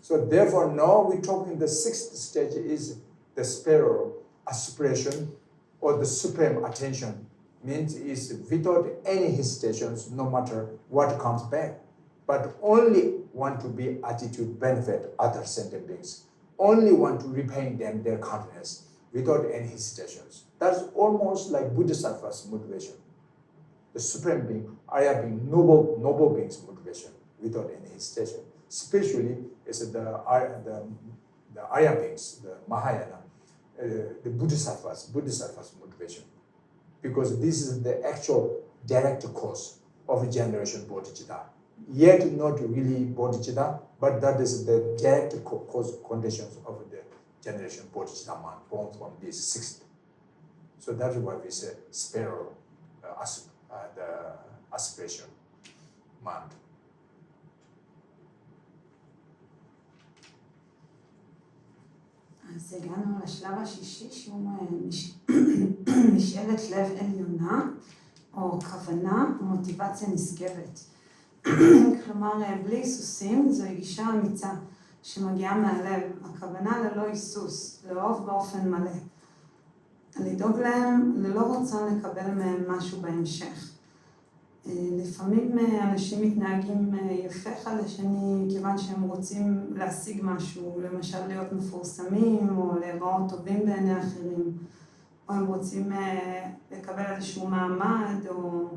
So therefore now we're talking the sixth stage is the spiral aspiration or the supreme attention. Means is without any hesitations, no matter what comes back, but only want to be attitude benefit other sentient beings, only want to repay them their kindness without any hesitations. That's almost like Bodhisattva's motivation. The supreme being, Arya being, noble beings motivation without any hesitation. Especially is the Arya beings, the Mahayana, the Bodhisattva's motivation. Because this is the actual direct cause of generation Bodhicitta. Yet not really Bodhicitta, but that is the direct cause conditions of the generation Bodhicitta man born from this sixth. So that's why we say spiral, the aspiration man. אז הגענו לשלב השישי שהוא משאלת לב עליונה, או כוונה, או מוטיבציה נשגבת. כלומר, בלי היסוסים, זוהי גישה אמיצה שמגיעה מהלב, הכוונה ללא היסוס, לאהוב באופן מלא. לדאוג להם ללא רצון לקבל מהם משהו בהמשך. לפעמים אנשים מתנהגים יפה אחד לשני כיוון שהם רוצים להשיג משהו, למשל להיות מפורסמים או להיראות טובים בעיני אחרים, או הם רוצים לקבל איזשהו מעמד או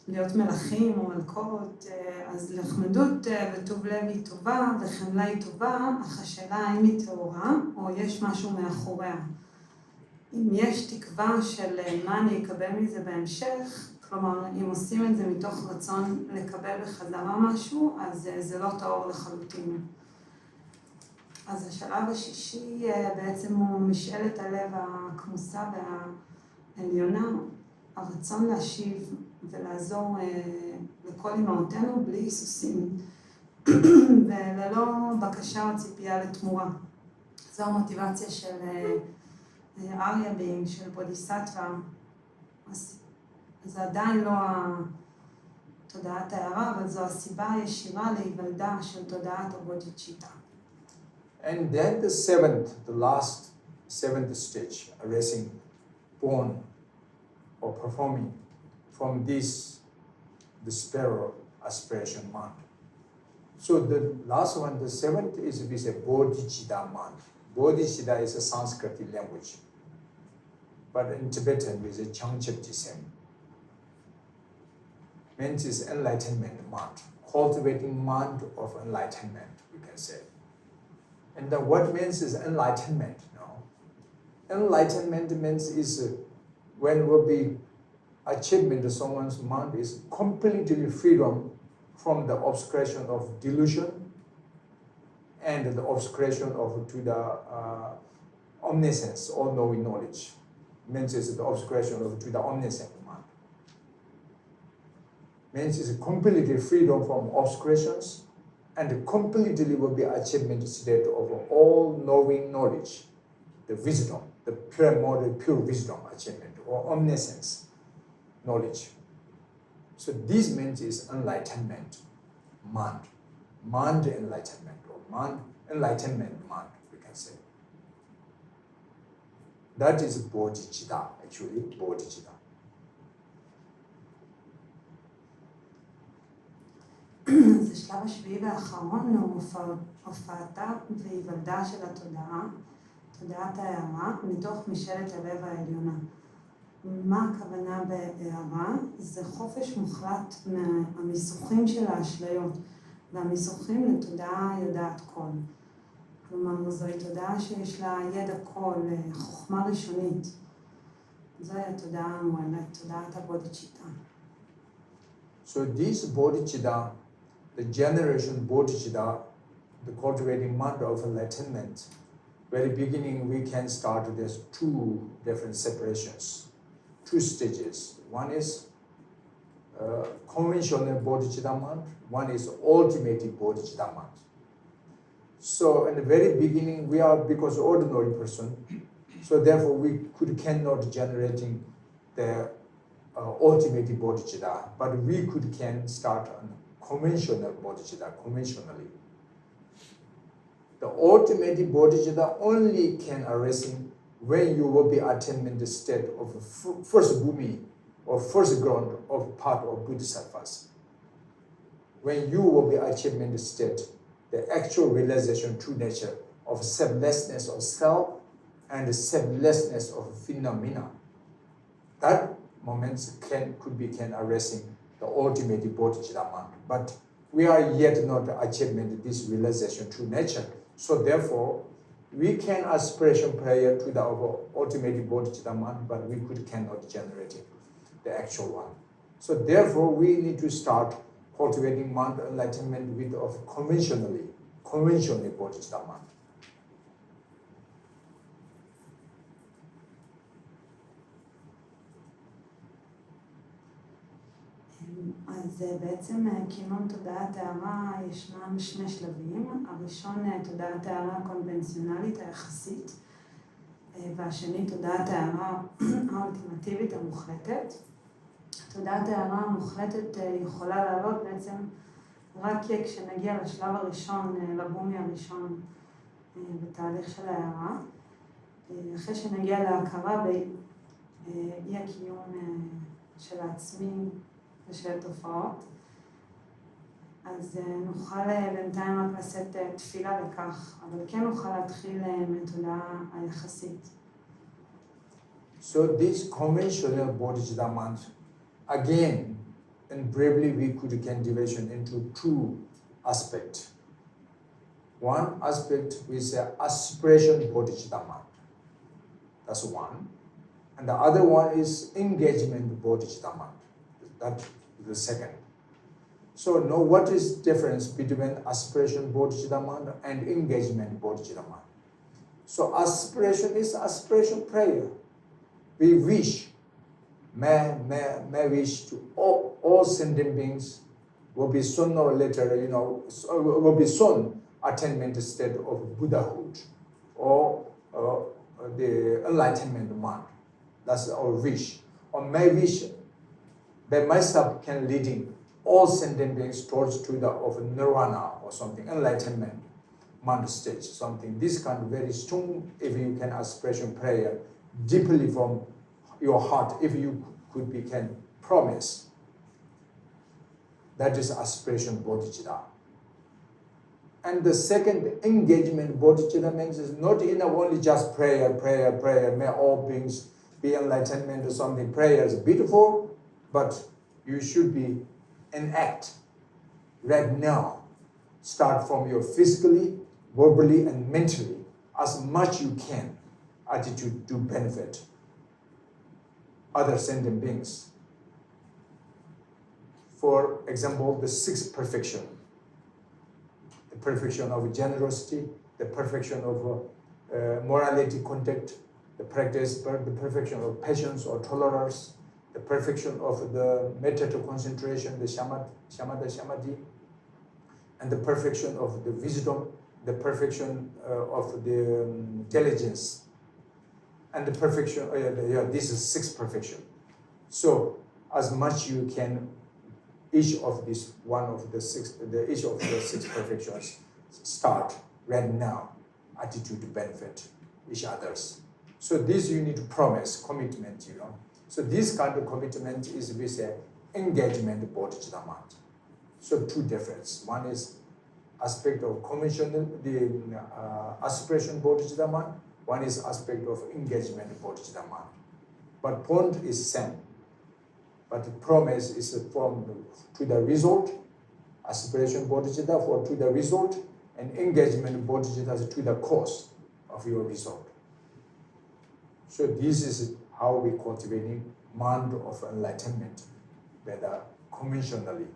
להיות מלכים או מלכות. אז לחמדות וטוב לב היא טובה וחמלה היא טובה, אך השאלה האם היא טהורה או יש משהו מאחוריה. אם יש תקווה של מה אני אקבל מזה בהמשך, כלומר, אם עושים את זה מתוך רצון לקבל בחזרה משהו, אז זה לא טהור לחלוטין. אז השלב השישי בעצם הוא משאלת הלב הכמוסה והעליונה, הרצון להשיב ולעזור לכל אמהותינו בלי היסוסים, וללא בקשה או ציפייה לתמורה. זו המוטיבציה של אריה של בודהיצ'יטה. זה עדיין לא תודעת ההארה, אבל זו הסיבה הישירה להיוולדה של תודעת הבודהיצ'יטה. And then the last seventh stage, arising, born or performing from this, the spiral aspiration mind. So the last one, the seventh, is with a bodhicitta mind. Bodhicitta is a Sanskrit language, but in Tibetan with a Changcheptisem. Means is enlightenment mind, cultivating mind of enlightenment, we can say. And then what means is enlightenment? No? Enlightenment means is when will be achievement of someone's mind is completely freedom from the obscuration of delusion and the obscuration of to the omniscience or knowing knowledge. Means is the obscuration of to the omniscient mind. Means is completely freedom from obscurations and completely will be achievement state of all knowing knowledge, the wisdom, the pure wisdom achievement or omniscience knowledge. So this means is enlightenment mind, mind enlightenment or mind enlightenment mind, we can say. That is bodhicitta, actually bodhicitta. אז השלב השביעי והאחרון הוא הופעתה והיוולדה של התודעה, תודעת ההארה, מתוך משאלת הלב העליונה. מה הכוונה בהארה? זה חופש מוחלט מהמיסוכים של האשליות, והמיסוכים לתודעה יודעת כל. כלומר, זוהי תודעה שיש לה ידע כל, חוכמה ראשונית. זוהי התודעה המועלת, תודעת הבודהיצ'יטה. So this bodhicitta, the generation bodhicitta, the cultivating mind of enlightenment, very beginning we can start with two different separations, two stages. One is conventional bodhicitta mind, one is ultimate bodhicitta mind. So in the very beginning we are, because ordinary person, so therefore we cannot generating the ultimate bodhicitta, but we can start on conventional bodhicitta, conventionally. The ultimate bodhicitta only can arise when you will be attaining the state of first bhumi or first ground of part of bodhisattvas. When you will be achieving the state, the actual realization true nature of selflessness of self and the selflessness of phenomena. That moments can arising the ultimate bodhicitta mind. But we are yet not achieving this realization true nature. So therefore, we can aspiration prayer to the ultimate bodhicitta mind, but we cannot generate it, the actual one. So therefore, we need to start cultivating mind enlightenment with of conventionally bodhicitta mind. אז בעצם כינון תודעת ההארה ישנם שני שלבים. הראשון תודעת ההארה הקונבנציונלית היחסית, והשני תודעת ההארה האולטימטיבית המוחלטת. תודעת ההארה המוחלטת יכולה לעלות בעצם רק כשנגיע לשלב הראשון, לבומי הראשון בתהליך של ההארה. אחרי שנגיע להכרה באי הקיום של העצמי ושל התופעות, אז נוכל בינתיים רק לשאת תפילה לכך, אבל כן נוכל להתחיל מתודעה היחסית. So this conventional bodhicitta mantra, again, and briefly we could can division into two aspects. One aspect we say aspiration bodhicitta mantra. That's one. And the other one is engagement bodhicitta mantra. That's the second. So know what is difference between aspiration bodhicitta mantra and engagement bodhicitta mantra. So aspiration is aspiration prayer. We wish, may wish to all sentient beings will be sooner or later, will be soon attainment state of Buddhahood or the enlightenment mind. That's our wish. Or may wish that myself can leading all sentient beings towards to the of nirvana or something, enlightenment, mind stage, something. This kind of very strong, if you can aspiration prayer deeply from your heart, if you can promise. That is aspiration bodhicitta. And the second engagement bodhicitta means is not enough only just prayer, may all beings be enlightenment or something. Prayer is beautiful, but you should be in act right now. Start from your physically, verbally, and mentally as much you can. Attitude to benefit other sentient beings. For example, the sixth perfection. The perfection of generosity, the perfection of morality conduct, the perfection of patience or tolerance, the perfection of the metta concentration, the samadhi, and the perfection of the wisdom, the perfection of the diligence, and the perfection, this is sixth perfection. So as much you can, each of these, each of the six perfections start right now, attitude to benefit each others. So this you need to promise, commitment, So this kind of commitment is, we say, engagement bodhicitta mantra. So two differences. One is aspect of conventional, the aspiration bodhicitta mantra. One is aspect of engagement bodhicitta mantra. But point is same. But the promise is from to the result, aspiration bodhicitta for to the result, and engagement bodhicitta to the cause of your result. So this is how we cultivating mind of enlightenment, whether conventionally.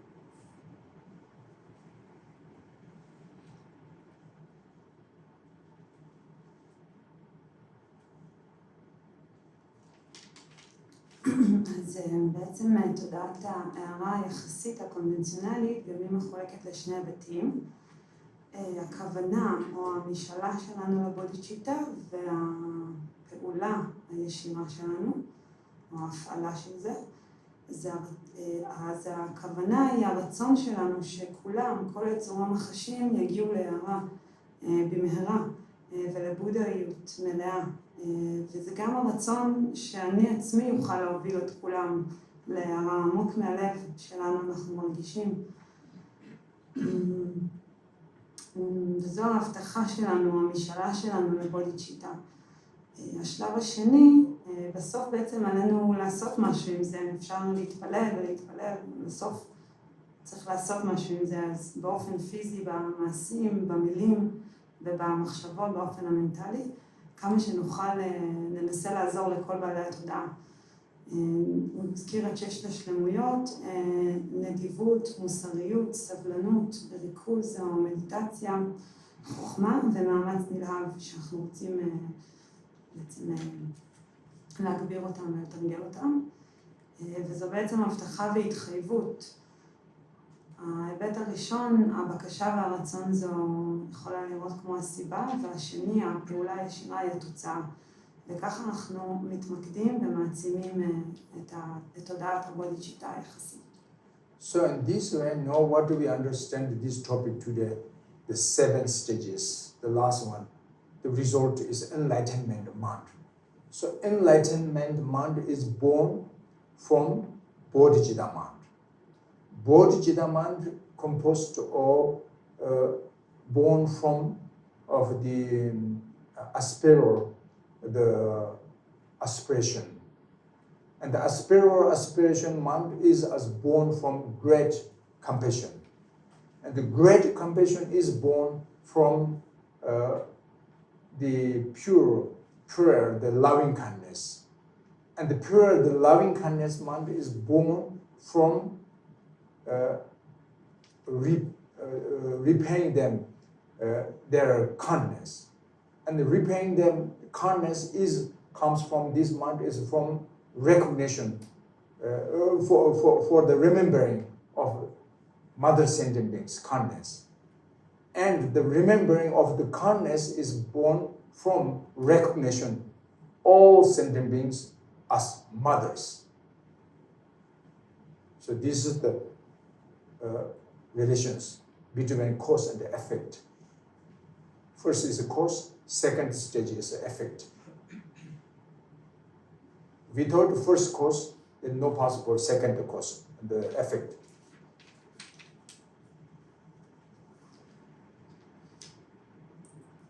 אז בעצם תודעת ההארה היחסית הקונבנציונלית גם היא מחולקת לשני היבטים. הכוונה או המשאלה שלנו לבודהיצ'יטה והפעולה הישירה שלנו, או ההפעלה של זה. אז הכוונה היא הרצון שלנו שכולם, כל היצורים המחשים יגיעו להארה במהרה ולבודהיות מלאה. וזה גם הרצון שאני עצמי אוכל להוביל את כולם להארה עמוק מהלב שלנו אנחנו מרגישים. וזו ההבטחה שלנו, המשאלה שלנו לבודהיצ'יטה. השלב השני, בסוף בעצם עלינו לעשות משהו עם זה, אפשר להתפלל ולהתפלל, בסוף צריך לעשות משהו עם זה, אז באופן פיזי, במעשים, במילים ובמחשבות, באופן המנטלי, כמה שנוכל ננסה לעזור לכל בעלי התודעה. הוא מזכיר את ששת השלמויות, נדיבות, מוסריות, סבלנות, ריכוז או מדיטציה, חוכמה ומאמץ נלהב שאנחנו רוצים בעצם להגביר אותם ולתרגל אותם. וזו בעצם הבטחה והתחייבות. ההיבט הראשון, הבקשה והרצון זו יכולה לראות כמו הסיבה, והשני, הפעולה הישירה היא התוצאה. וכך אנחנו מתמקדים ומעצימים את תודעת הבודהיצ'יטה היחסית. So in this way, now what do we understand this topic today? The 7 stages, the last one. The result is enlightenment mind. So enlightenment mind is born from bodhicitta mind. Bodhicitta mind composed of born from of the the aspiration. And the aspiration mind is as born from great compassion. And the great compassion is born from the pure, the loving kindness. And the loving kindness mind is born from repaying them their kindness. And repaying them kindness comes from this mind is from recognition for the remembering of mother sentient beings, kindness. And the remembering of the kindness is born from recognition all sentient beings as mothers. So this is the relations between cause and the effect. First is the cause, second stage is the effect. Without the first cause, there is no possible second cause, the effect.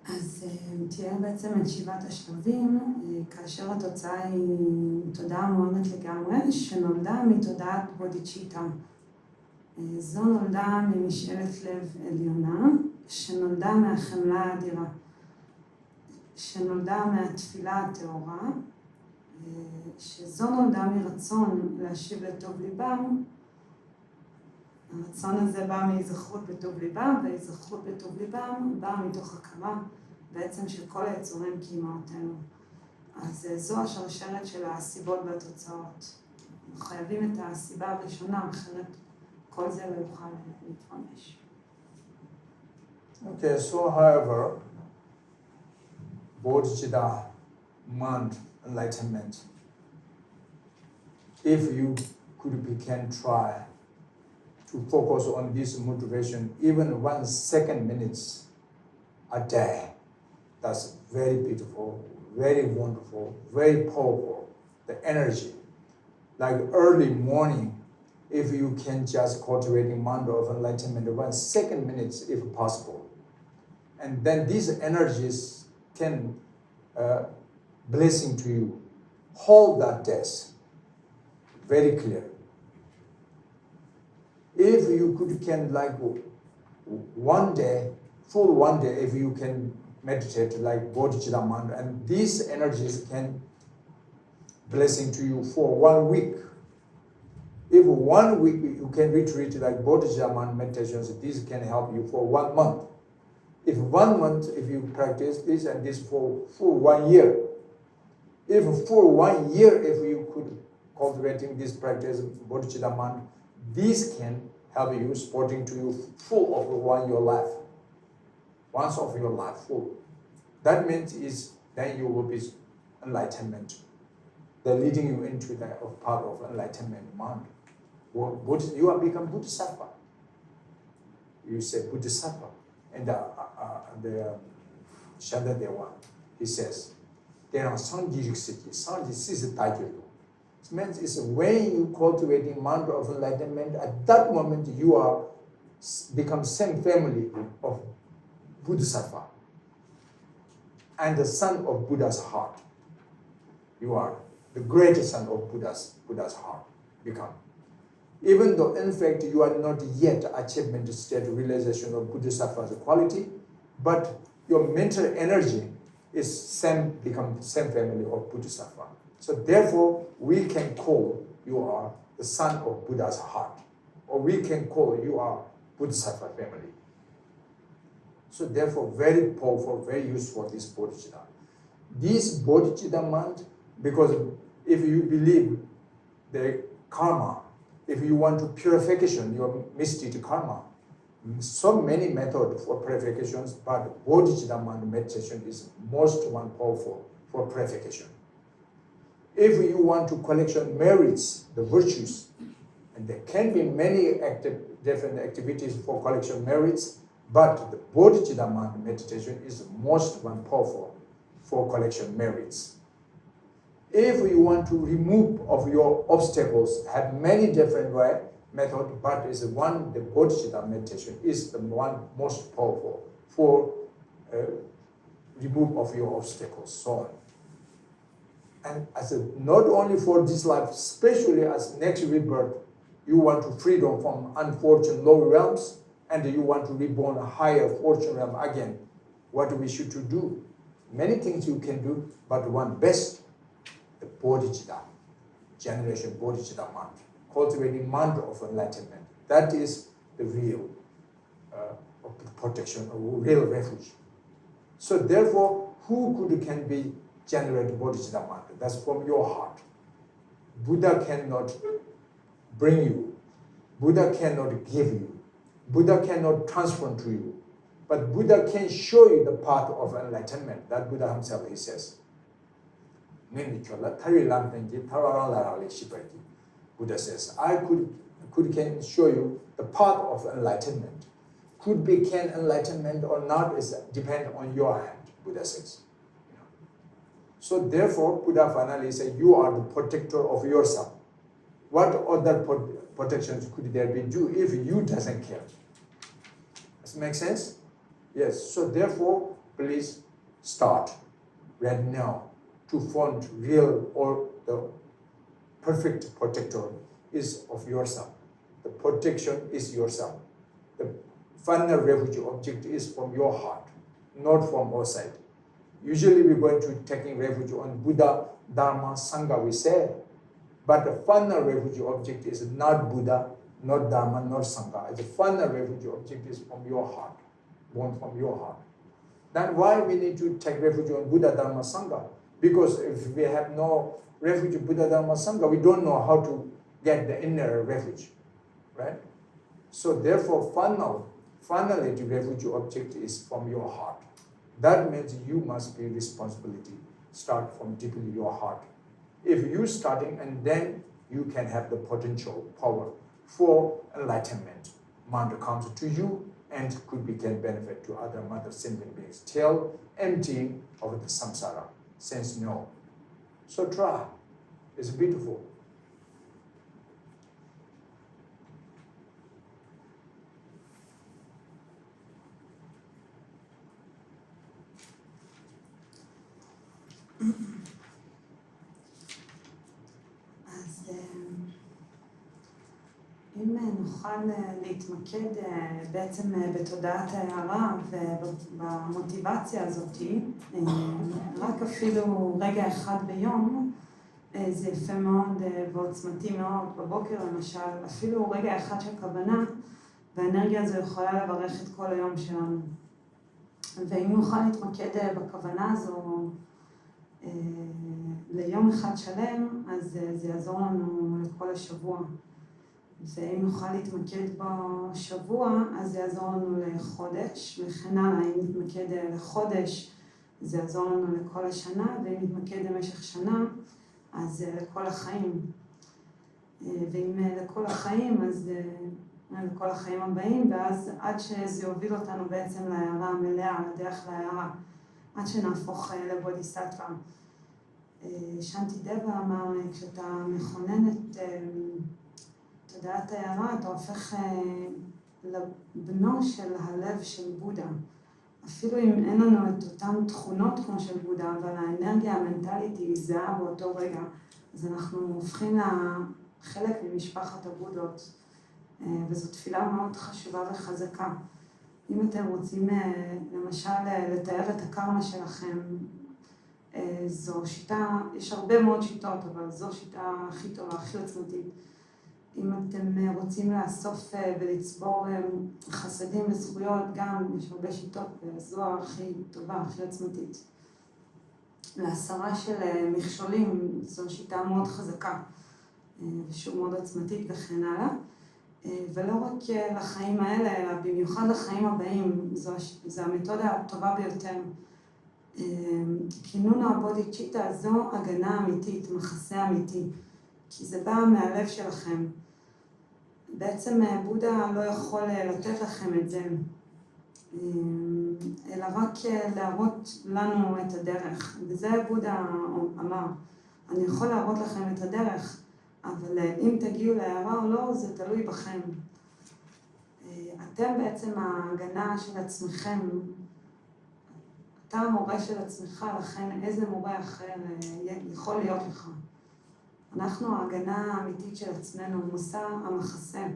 אז תיאר בעצם את שבעת השלבים, כאשר התוצאה היא תודעה מואמת לגמרי, שנולדה מתודעת בודהיצ'יטה. זו נולדה ממשאלת לב עליונה, שנולדה מהחמלה האדירה, שנולדה מהתפילה הטהורה, שזו נולדה מרצון להשיב לטוב ליבם. הרצון הזה בא מהיזכרות בטוב ליבם, והיזכרות בטוב ליבם באה מתוך הכרה בעצם של כל היצורים כאימהותינו. אז זו השרשרת של הסיבות והתוצאות. אנחנו חייבים את הסיבה הראשונה, אחרת כל זה לא יוכל להתממש. Okay, so however, bodhicitta, mind, enlightenment, if you can try to focus on this motivation even 1 second minutes a day, that's very beautiful, very wonderful, very powerful, the energy. Like early morning, if you can just cultivating mind of enlightenment 1 second minutes if possible. And then these energies can blessing to you. Hold that desk. Very clear. If you can like one day, full one day, if you can meditate like bodhicitta mind, and these energies can blessing to you for 1 week. If 1 week you can retreat like bodhicitta mind meditations, these can help you for 1 month. If 1 month, if you practice this and this for 1 year. If for 1 year, if you could cultivating this practice bodhicitta mind, these can help you supporting to you full of your life. Once of your life full. That means is then you will be enlightenment. They're leading you into the path of enlightenment mind. You are become Bodhisattva. You say Bodhisattva. And the Shantadeva, he says, there are it means it's when you cultivating mind of enlightenment, at that moment you are become same family of Bodhisattva and the son of Buddha's heart. You are the greatest son of Buddha's heart become. Even though in fact you are not yet achievement state realization of Bodhisattva's quality, but your mental energy is become same family of Bodhisattva. So therefore, we can call you are the son of Buddha's heart, or we can call you are Bodhisattva family. So therefore, very powerful, very useful this bodhicitta. This bodhicitta mind, because if you believe the karma, if you want to purification, your misdeed karma, so many methods for purifications, but bodhicitta mind meditation is most one powerful for purification. If you want to collection merits, the virtues, and there can be many different activities for collection merits, but the bodhicitta mind meditation is most one powerful for collection merits. If you want to remove of your obstacles, have many different methods, but is one, the bodhicitta meditation is the one most powerful for remove of your obstacles, so on. And as not only for this life, especially as next rebirth, you want to freedom from unfortunate lower realms, and you want to reborn a higher fortune realm again. What we should to do? Many things you can do, but one best, the bodhicitta, generation bodhicitta mantra, cultivating mantra of enlightenment. That is the real protection, or real refuge. So therefore, who can be generate bodhicitta mantra? That's from your heart. Buddha cannot bring you. Buddha cannot give you. Buddha cannot transform to you. But Buddha can show you the path of enlightenment. That Buddha himself, he says. Buddha says, I can show you the path of enlightenment. Could be can enlightenment or not is depend on your hand, Buddha says. So therefore, Buddha finally said, you are the protector of yourself. What other protections could there be do if you doesn't care? Does it make sense? Yes. So therefore, please start right now to find real or the perfect protector is of yourself. The protection is yourself. The final refuge object is from your heart, not from outside. Usually we're going to taking refuge on Buddha, Dharma, Sangha, we say. But the final refuge object is not Buddha, not Dharma, not Sangha. The final refuge object is from your heart, born from your heart. Then why we need to take refuge on Buddha, Dharma, Sangha? Because if we have no refuge of Buddha, Dharma, Sangha, we don't know how to get the inner refuge, right? So therefore, finally the refuge object is from your heart. That means you must be responsibility. Start from deeply your heart. If you starting, and then you can have the potential power for enlightenment. Mantra comes to you and can benefit to other mother sentient beings till emptying of the samsara. Sense no. So try. It's beautiful. אז אם נוכל להתמקד בעצם בתודעת ההארה ובמוטיבציה הזאת, רק אפילו רגע אחד ביום, זה יפה מאוד ועוצמתי מאוד. בבוקר למשל, אפילו רגע אחד של כוונה, והאנרגיה הזו יכולה לברך את כל היום שלנו. ואם נוכל להתמקד בכוונה הזו ליום אחד שלם, אז זה יעזור לנו לכל השבוע. ואם נוכל להתמקד בשבוע, אז זה יעזור לנו לחודש, וכן הלאה. אם נתמקד לחודש, זה יעזור לנו לכל השנה, ואם נתמקד למשך שנה, אז לכל החיים. ואם לכל החיים, אז לכל החיים הבאים, ואז עד שזה יוביל אותנו בעצם להארה המלאה, לדרך להארה, עד שנהפוך לבודהיסטווה. שנתי דבה אמר, כשאתה מכונן את תודעת ההארה, אתה הופך לבנו של הלב של בודה. אפילו אם אין לנו את אותן תכונות כמו של בודה, אבל האנרגיה המנטלית היא זהה באותו רגע, אז אנחנו הופכים לחלק ממשפחת הבודות, וזו תפילה מאוד חשובה וחזקה. אם אתם רוצים למשל לתאר את הקרמה שלכם, זו שיטה, יש הרבה מאוד שיטות, אבל זו שיטה הכי טובה, הכי עוצמתית. אם אתם רוצים לאסוף ולצבור חסדים וזכויות, גם יש הרבה שיטות, וזו הכי טובה, הכי עוצמתית. להסרה של מכשולים, זו שיטה מאוד חזקה. ושוב מאוד עוצמתית וכן הלאה. ולא רק לחיים האלה, אלא במיוחד לחיים הבאים, זו המתודה הטובה ביותר. כינון הבודהיצ'יטה זו הגנה אמיתית, מחסה אמיתי, כי זה בא מהלב שלכם. בעצם בודה לא יכול לתת לכם את זה, אלא רק להראות לנו את הדרך. וזה בודה אמר, אני יכול להראות לכם את הדרך, אבל אם תגיעו להארה או לא, זה תלוי בכם. אתם בעצם ההגנה של עצמכם, אתה המורה של עצמך, לכן איזה מורה אחר יכול להיות לך. אנחנו ההגנה האמיתית של עצמנו, מושא המחסה.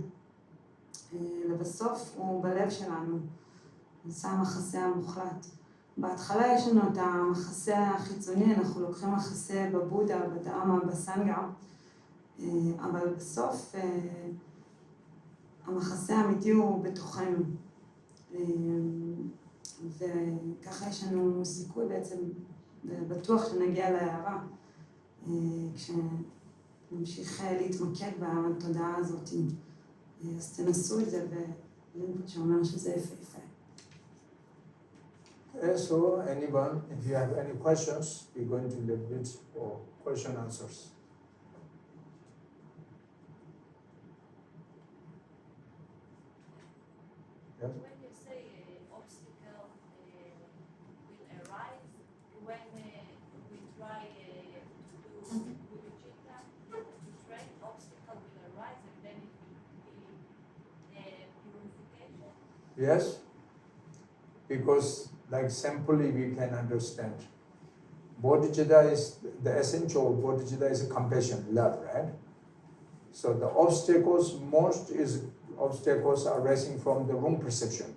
לבסוף הוא בלב שלנו, מושא המחסה המוחלט. בהתחלה יש לנו את המחסה החיצוני, אנחנו לוקחים מחסה בבודה, בדרמה, בסנגה, אבל בסוף המחסה האמיתי הוא בתוכנו. וככה יש לנו סיכוי בעצם, בטוח שנגיע להארה, כשנמשיך להתמקד בתודעה הזאת. אז תנסו את זה, ורינפוצ'ה אומר שזה יפה. So anyone, if you have any questions, we're going to leave it for question answers. Yes? When you say obstacle will arise, when we try to do bodhicitta, to train, obstacle will arise and then it will be purification? Yes, because like simply we can understand. Bodhicitta is, the essential of bodhicitta is compassion, love, right? So the obstacles are arising from the wrong perception,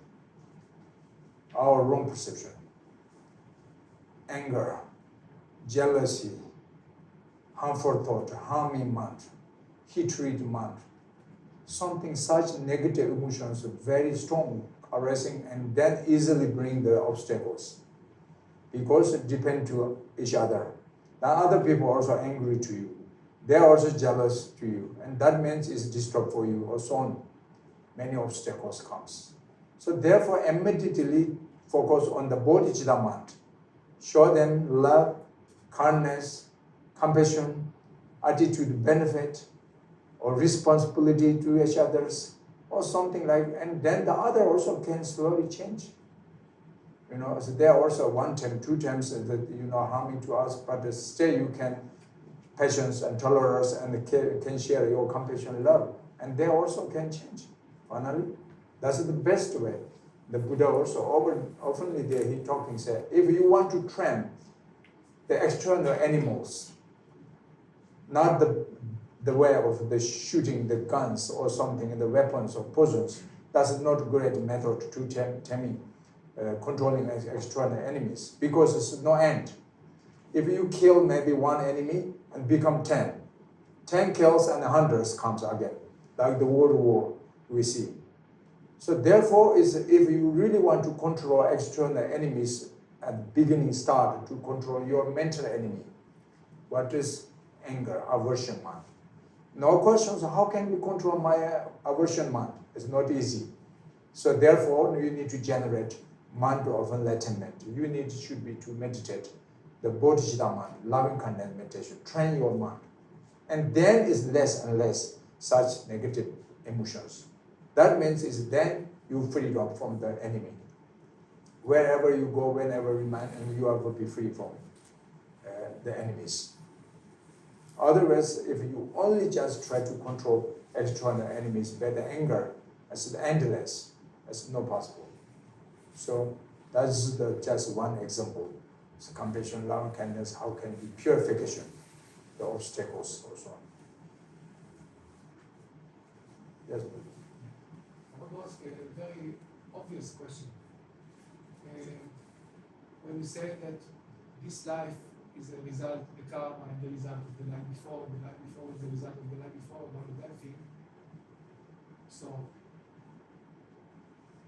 our wrong perception. Anger, jealousy, harmful thought, harming mind, hatred mind. Something such negative emotions are very strong arising, and that easily bring the obstacles because it depend to each other. Now other people are also angry to you. They are also jealous to you, and that means it's disturbed for you or so on. Many obstacles comes. So therefore immediately focus on the bodhicitta mind. Show them love, kindness, compassion, attitude benefit, or responsibility to each others, or something like, and then the other also can slowly change. You know, so they are also 1 time, 2 times that, you know, harming to us, but still you can patience and tolerance and can share your compassion and love, and they also can change. Finally, that's the best way. The Buddha also oftenly there he talking say, if you want to train the external animals, not the way of the shooting the guns or something, the weapons or poisons, that's not a great method to taming, controlling external enemies, because it's no end. If you kill maybe 1 enemy and become 10, 10 kills and 100 comes again, like the World War we see. So therefore, if you really want to control external enemies at the beginning start to control your mental enemy, what is anger, aversion mind? No questions, how can we control my aversion mind? It's not easy. So therefore, you need to generate mind of enlightenment. You should be to meditate the bodhicitta mind, loving kindness meditation, train your mind. And then is less and less such negative emotions. That means is then you free up from the enemy. Wherever you go, whenever you mind, and you are going to be free from the enemies. Otherwise, if you only just try to control external enemies by the anger, it's endless. It's not possible. So that's just one example. So compassion, love, kindness, how can be purification, the obstacles also. Yes. I want to ask a very obvious question. When you say that this life is a result, the karma, and the result of the life before, and the life before is the result of the life before, about everything. So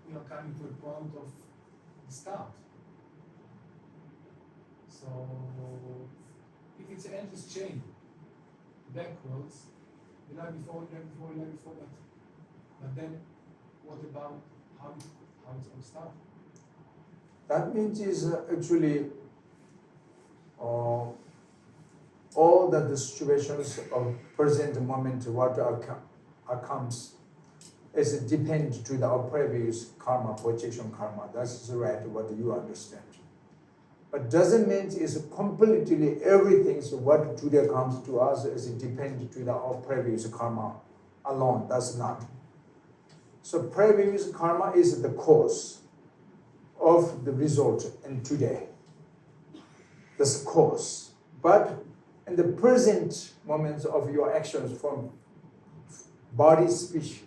we are coming to a point of the start. So if it's an endless chain backwards, the life before, but then what about how it's all start? That means is actually all the situations of present moment, what comes, is depend to the previous karma, projection karma. That's right, what you understand. But doesn't mean it's completely everything. So what today comes to us is depend to the previous karma alone. That's not. So previous karma is the cause of the result in today. That's the cause. But in the present moments of your actions from body, speech,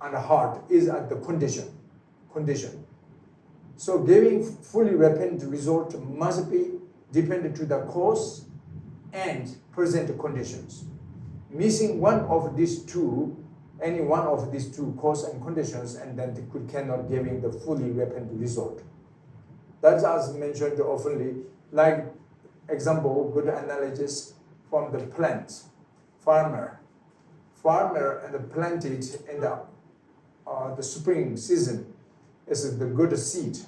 and heart is at the condition. So giving fully repentant result must be dependent to the cause and present conditions. Missing one of these two, any one of these two cause and conditions, and then they cannot giving the fully repentant result. That's as mentioned oftenly, like example, good analysis from the plant. Farmer and planted in the spring season is the good seed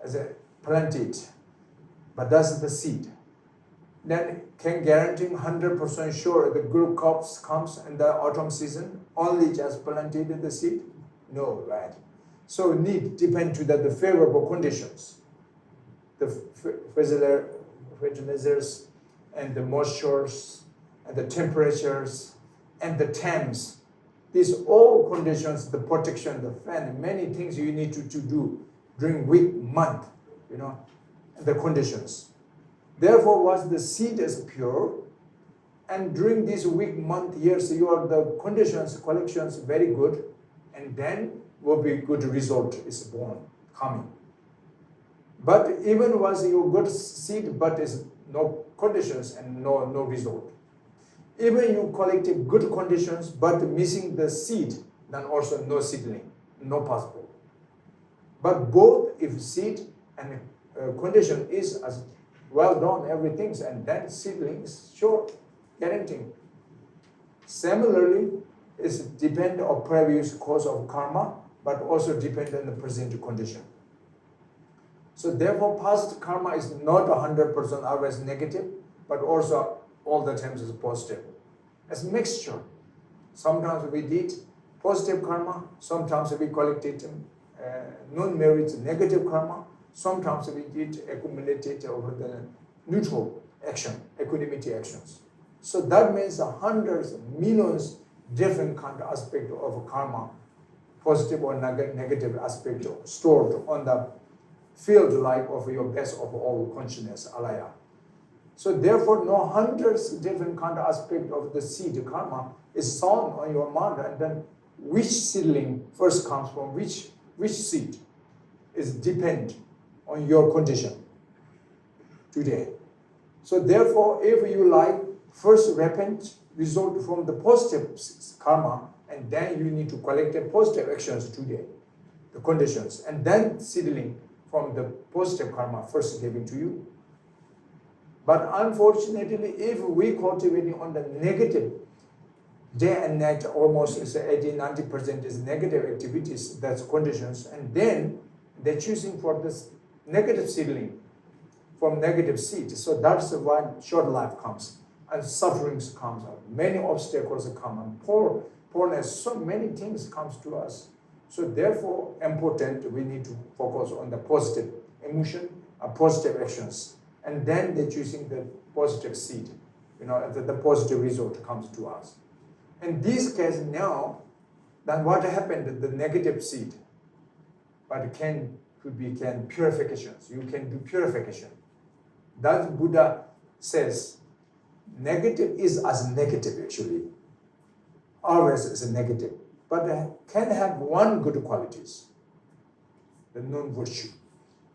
as a planted, but that's the seed. Then can guarantee 100% sure the good crops comes in the autumn season only just planted the seed? No, right? So need depend to the favorable conditions, the fertilizers and the moistures and the temperatures and the temps. These all conditions, the protection, the fan, many things you need to do during week, month, the conditions. Therefore, once the seed is pure, and during this week, month, years, the conditions, collections very good, and then will be good result is born, coming. But even once you good seed, but is no conditions and no result. Even you collected good conditions, but missing the seed, then also no seedling, no possible. But both, if seed and condition is as well done, everything, and then seedlings, sure, guaranteeing. Similarly, it's depend on previous cause of karma, but also depend on the present condition. So therefore, past karma is not 100% always negative, but also all the times is positive. It's a mixture. Sometimes we did positive karma, sometimes we collected non-merit negative karma, sometimes we did accumulated over the neutral action, equanimity actions. So that means hundreds, millions different kind of aspect of karma, positive or negative aspect stored on the field life of your best of all consciousness, alaya. So therefore, no hundreds different kind of aspect of the seed karma is sown on your mind, and then which seedling first comes from which seed is depend on your condition today. So therefore, if you like, first repent, result from the positive karma, and then you need to collect the positive actions today, the conditions, and then seedling from the positive karma first given to you. But unfortunately, if we cultivating on the negative, day and night almost is 80-90% is negative activities, that's conditions, and then they're choosing for this negative seedling from negative seed. So that's why short life comes, and sufferings comes, many obstacles come, and poorness, so many things comes to us. So therefore, important, we need to focus on the positive emotion, positive actions. And then they're choosing the positive seed, the positive result comes to us. In this case now, then what happened, the negative seed, but can purifications, you can do purification. That Buddha says, negative is as negative actually. Always is a negative, but can have one good qualities, the non-virtue,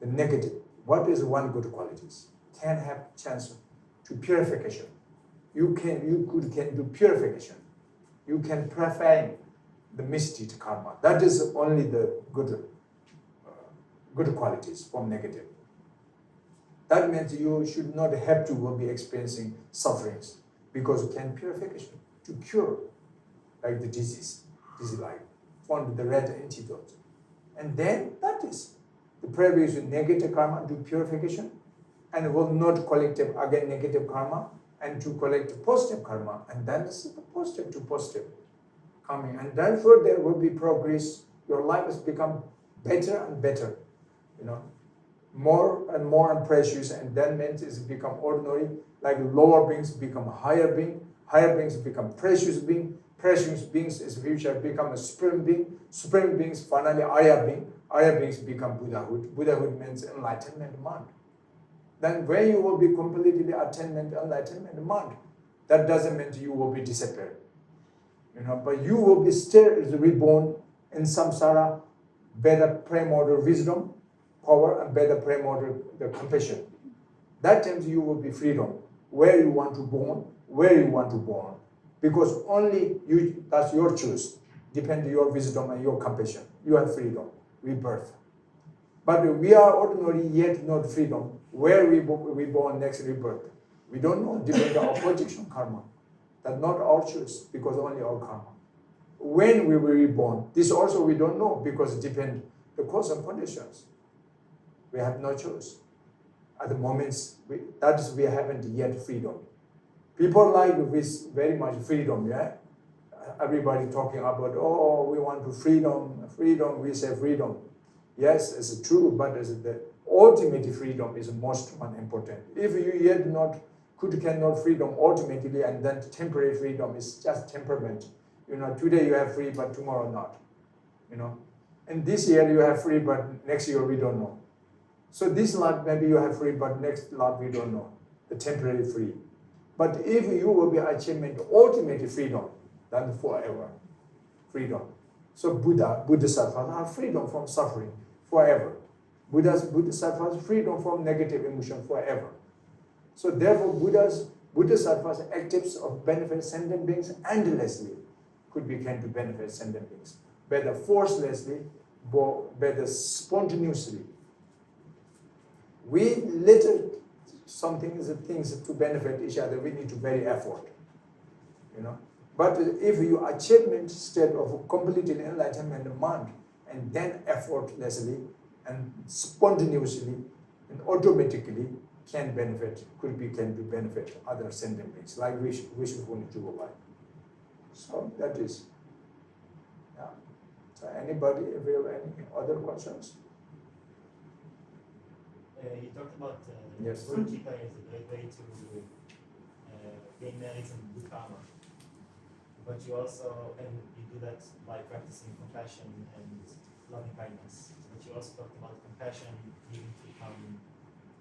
the negative. What is one good qualities? Can have chance to purification. You can do purification. You can purify the misdeed karma. That is only the good qualities from negative. That means you should not have to be experiencing sufferings, because you can purification to cure like the disease like found the red antidote. And then that is the previous negative karma do purification and will not collect again negative karma and to collect positive karma, and then this is the positive to positive coming, and therefore there will be progress. Your life has become better and better, more and more and precious, and then means it's become ordinary, like lower beings become higher beings become precious beings is future become a supreme beings finally higher beings become Buddhahood means enlightenment mind. Then when you will be completely enlightenment mind, that doesn't mean you will be disappeared, but you will be still reborn in samsara, better primordial wisdom, power, and better primordial the compassion. That time you will be freedom, where you want to born, because only you, that's your choice, depend on your wisdom and your compassion. You have freedom, rebirth. But we are ordinary yet not freedom. Where we born next rebirth, we don't know, depend on our projection karma. That's not our choice, because only our karma. When we will be reborn, this also we don't know, because it depends the cause and conditions. We have no choice. At the moments, we haven't yet freedom. People like with very much freedom, yeah? Everybody talking about, we want to freedom, we say freedom. Yes, it's true, but the ultimate freedom is most important. If you yet cannot freedom ultimately, and then temporary freedom is just temperament. Today you have free, but tomorrow not. And this year you have free, but next year we don't know. So this life maybe you have free, but next life we don't know. The temporary free. But if you will be achievement ultimate freedom, then forever freedom. So Bodhisattvas are freedom from suffering forever. Bodhisattvas freedom from negative emotion forever. So therefore Bodhisattvas actives of benefit sentient beings endlessly can to benefit sentient beings. Whether forcelessly, whether spontaneously. We little things to benefit each other, we need to very effort. But if you achievement state of completely enlightenment mind, and then effortlessly and spontaneously and automatically can benefit other sentient beings, like we should want to go by. So that is, yeah. So anybody, if you have any other questions? You talked about Yes. Bodhicitta is a great way to gain merits and good karma. But you also, and you do that by practicing compassion and loving kindness. But you also talked about compassion needing to come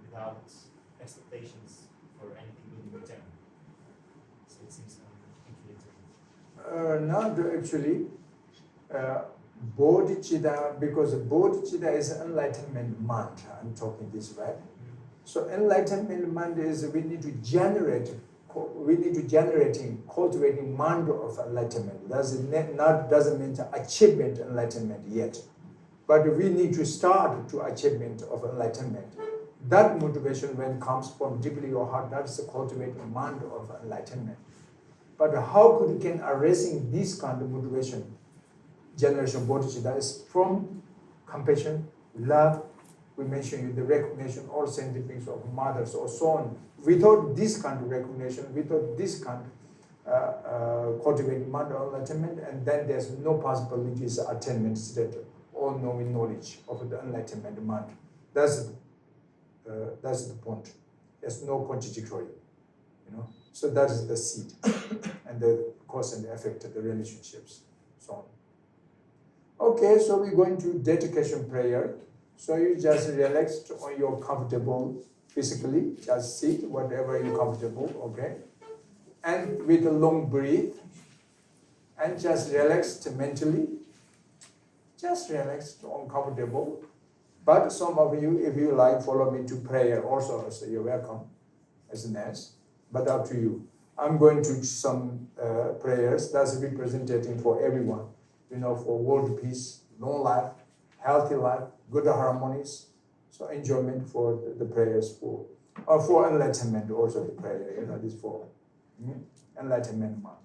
without expectations for anything good in return. So it seems contradictory. Not actually. Bodhicitta, because Bodhicitta is enlightenment mind. I'm talking this right. So enlightenment mind is we need to cultivating mind of enlightenment. Doesn't mean achievement enlightenment yet, but we need to start to achievement of enlightenment. That motivation when comes from deeply your heart, that's the cultivating mind of enlightenment. But how can addressing this kind of motivation? Generation Bodhicitta is from compassion, love. We mentioned the recognition, all sentient beings of mothers or so on. Without this kind of recognition, without this kind of cultivating mind of enlightenment, and then there's no possibilities of attainment state or knowing knowledge of the enlightenment mind. That's the point. There's no contradictory, So that is the seed, and the cause and the effect of the relationships, so on. Okay, so we're going to dedication prayer. So you just relax on your comfortable physically, just sit whatever you're comfortable, okay? And with a long breath, and just relax mentally. Just relax, uncomfortable. But some of you, if you like, follow me to prayer also, so you're welcome as a nurse. But up to you. I'm going to some prayers that's representing for everyone, for world peace, long life, healthy life, good harmonies, so enjoyment for the prayers for enlightenment also the prayer, this for enlightenment mind.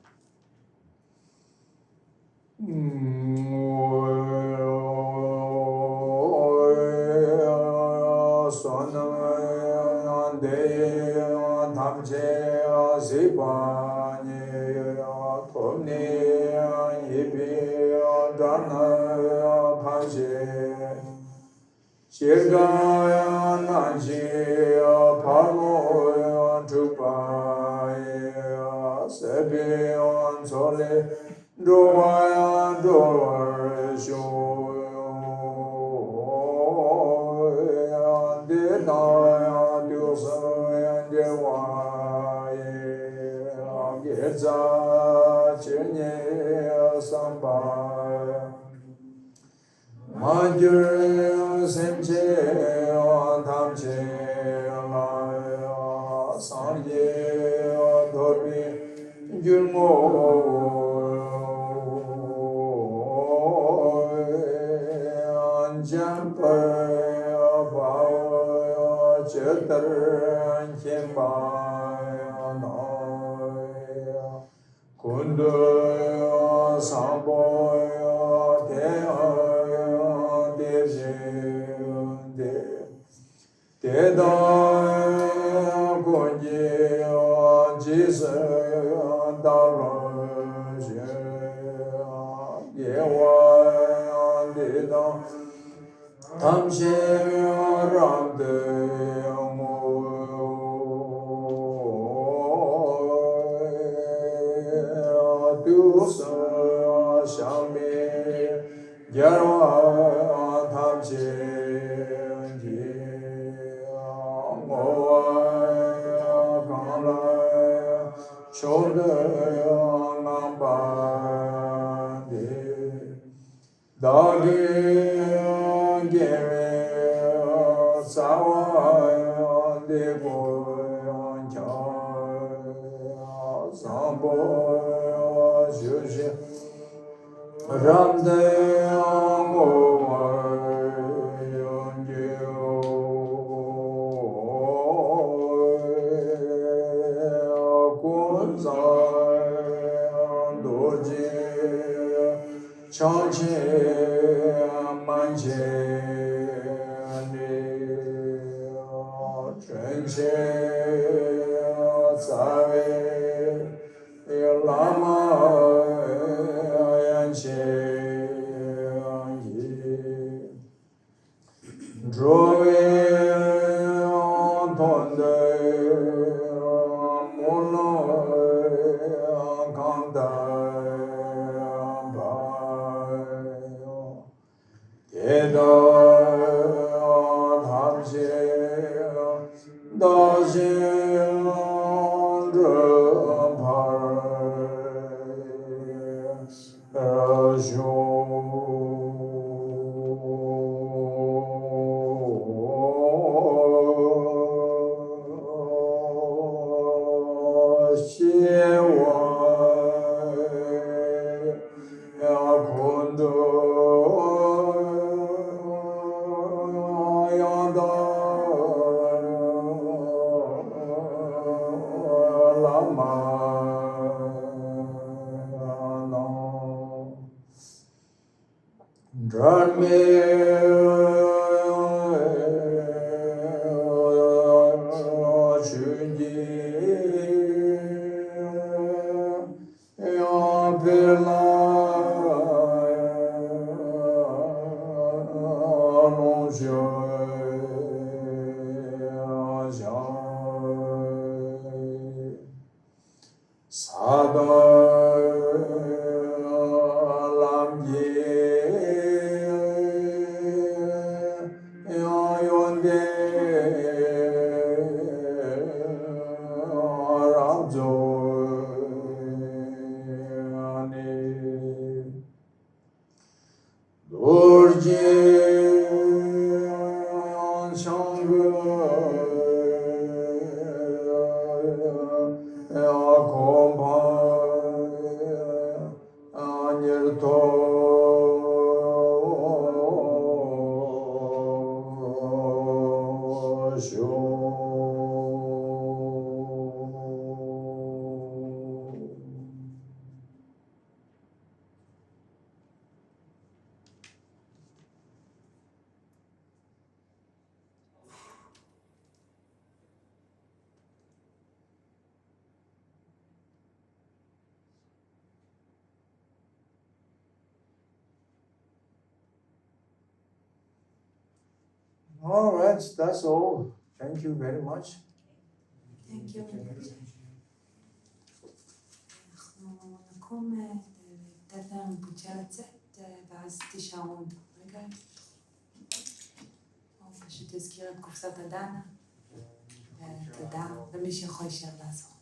All right, that's all. Thank you very much. Thank you. אנחנו נקום לתת לרינפוצ'ה לצאת, ואז תישארו רגע. או פשוט יזכיר את קופסת הדנה, תודה, ומי שיכול להישאר לעזור.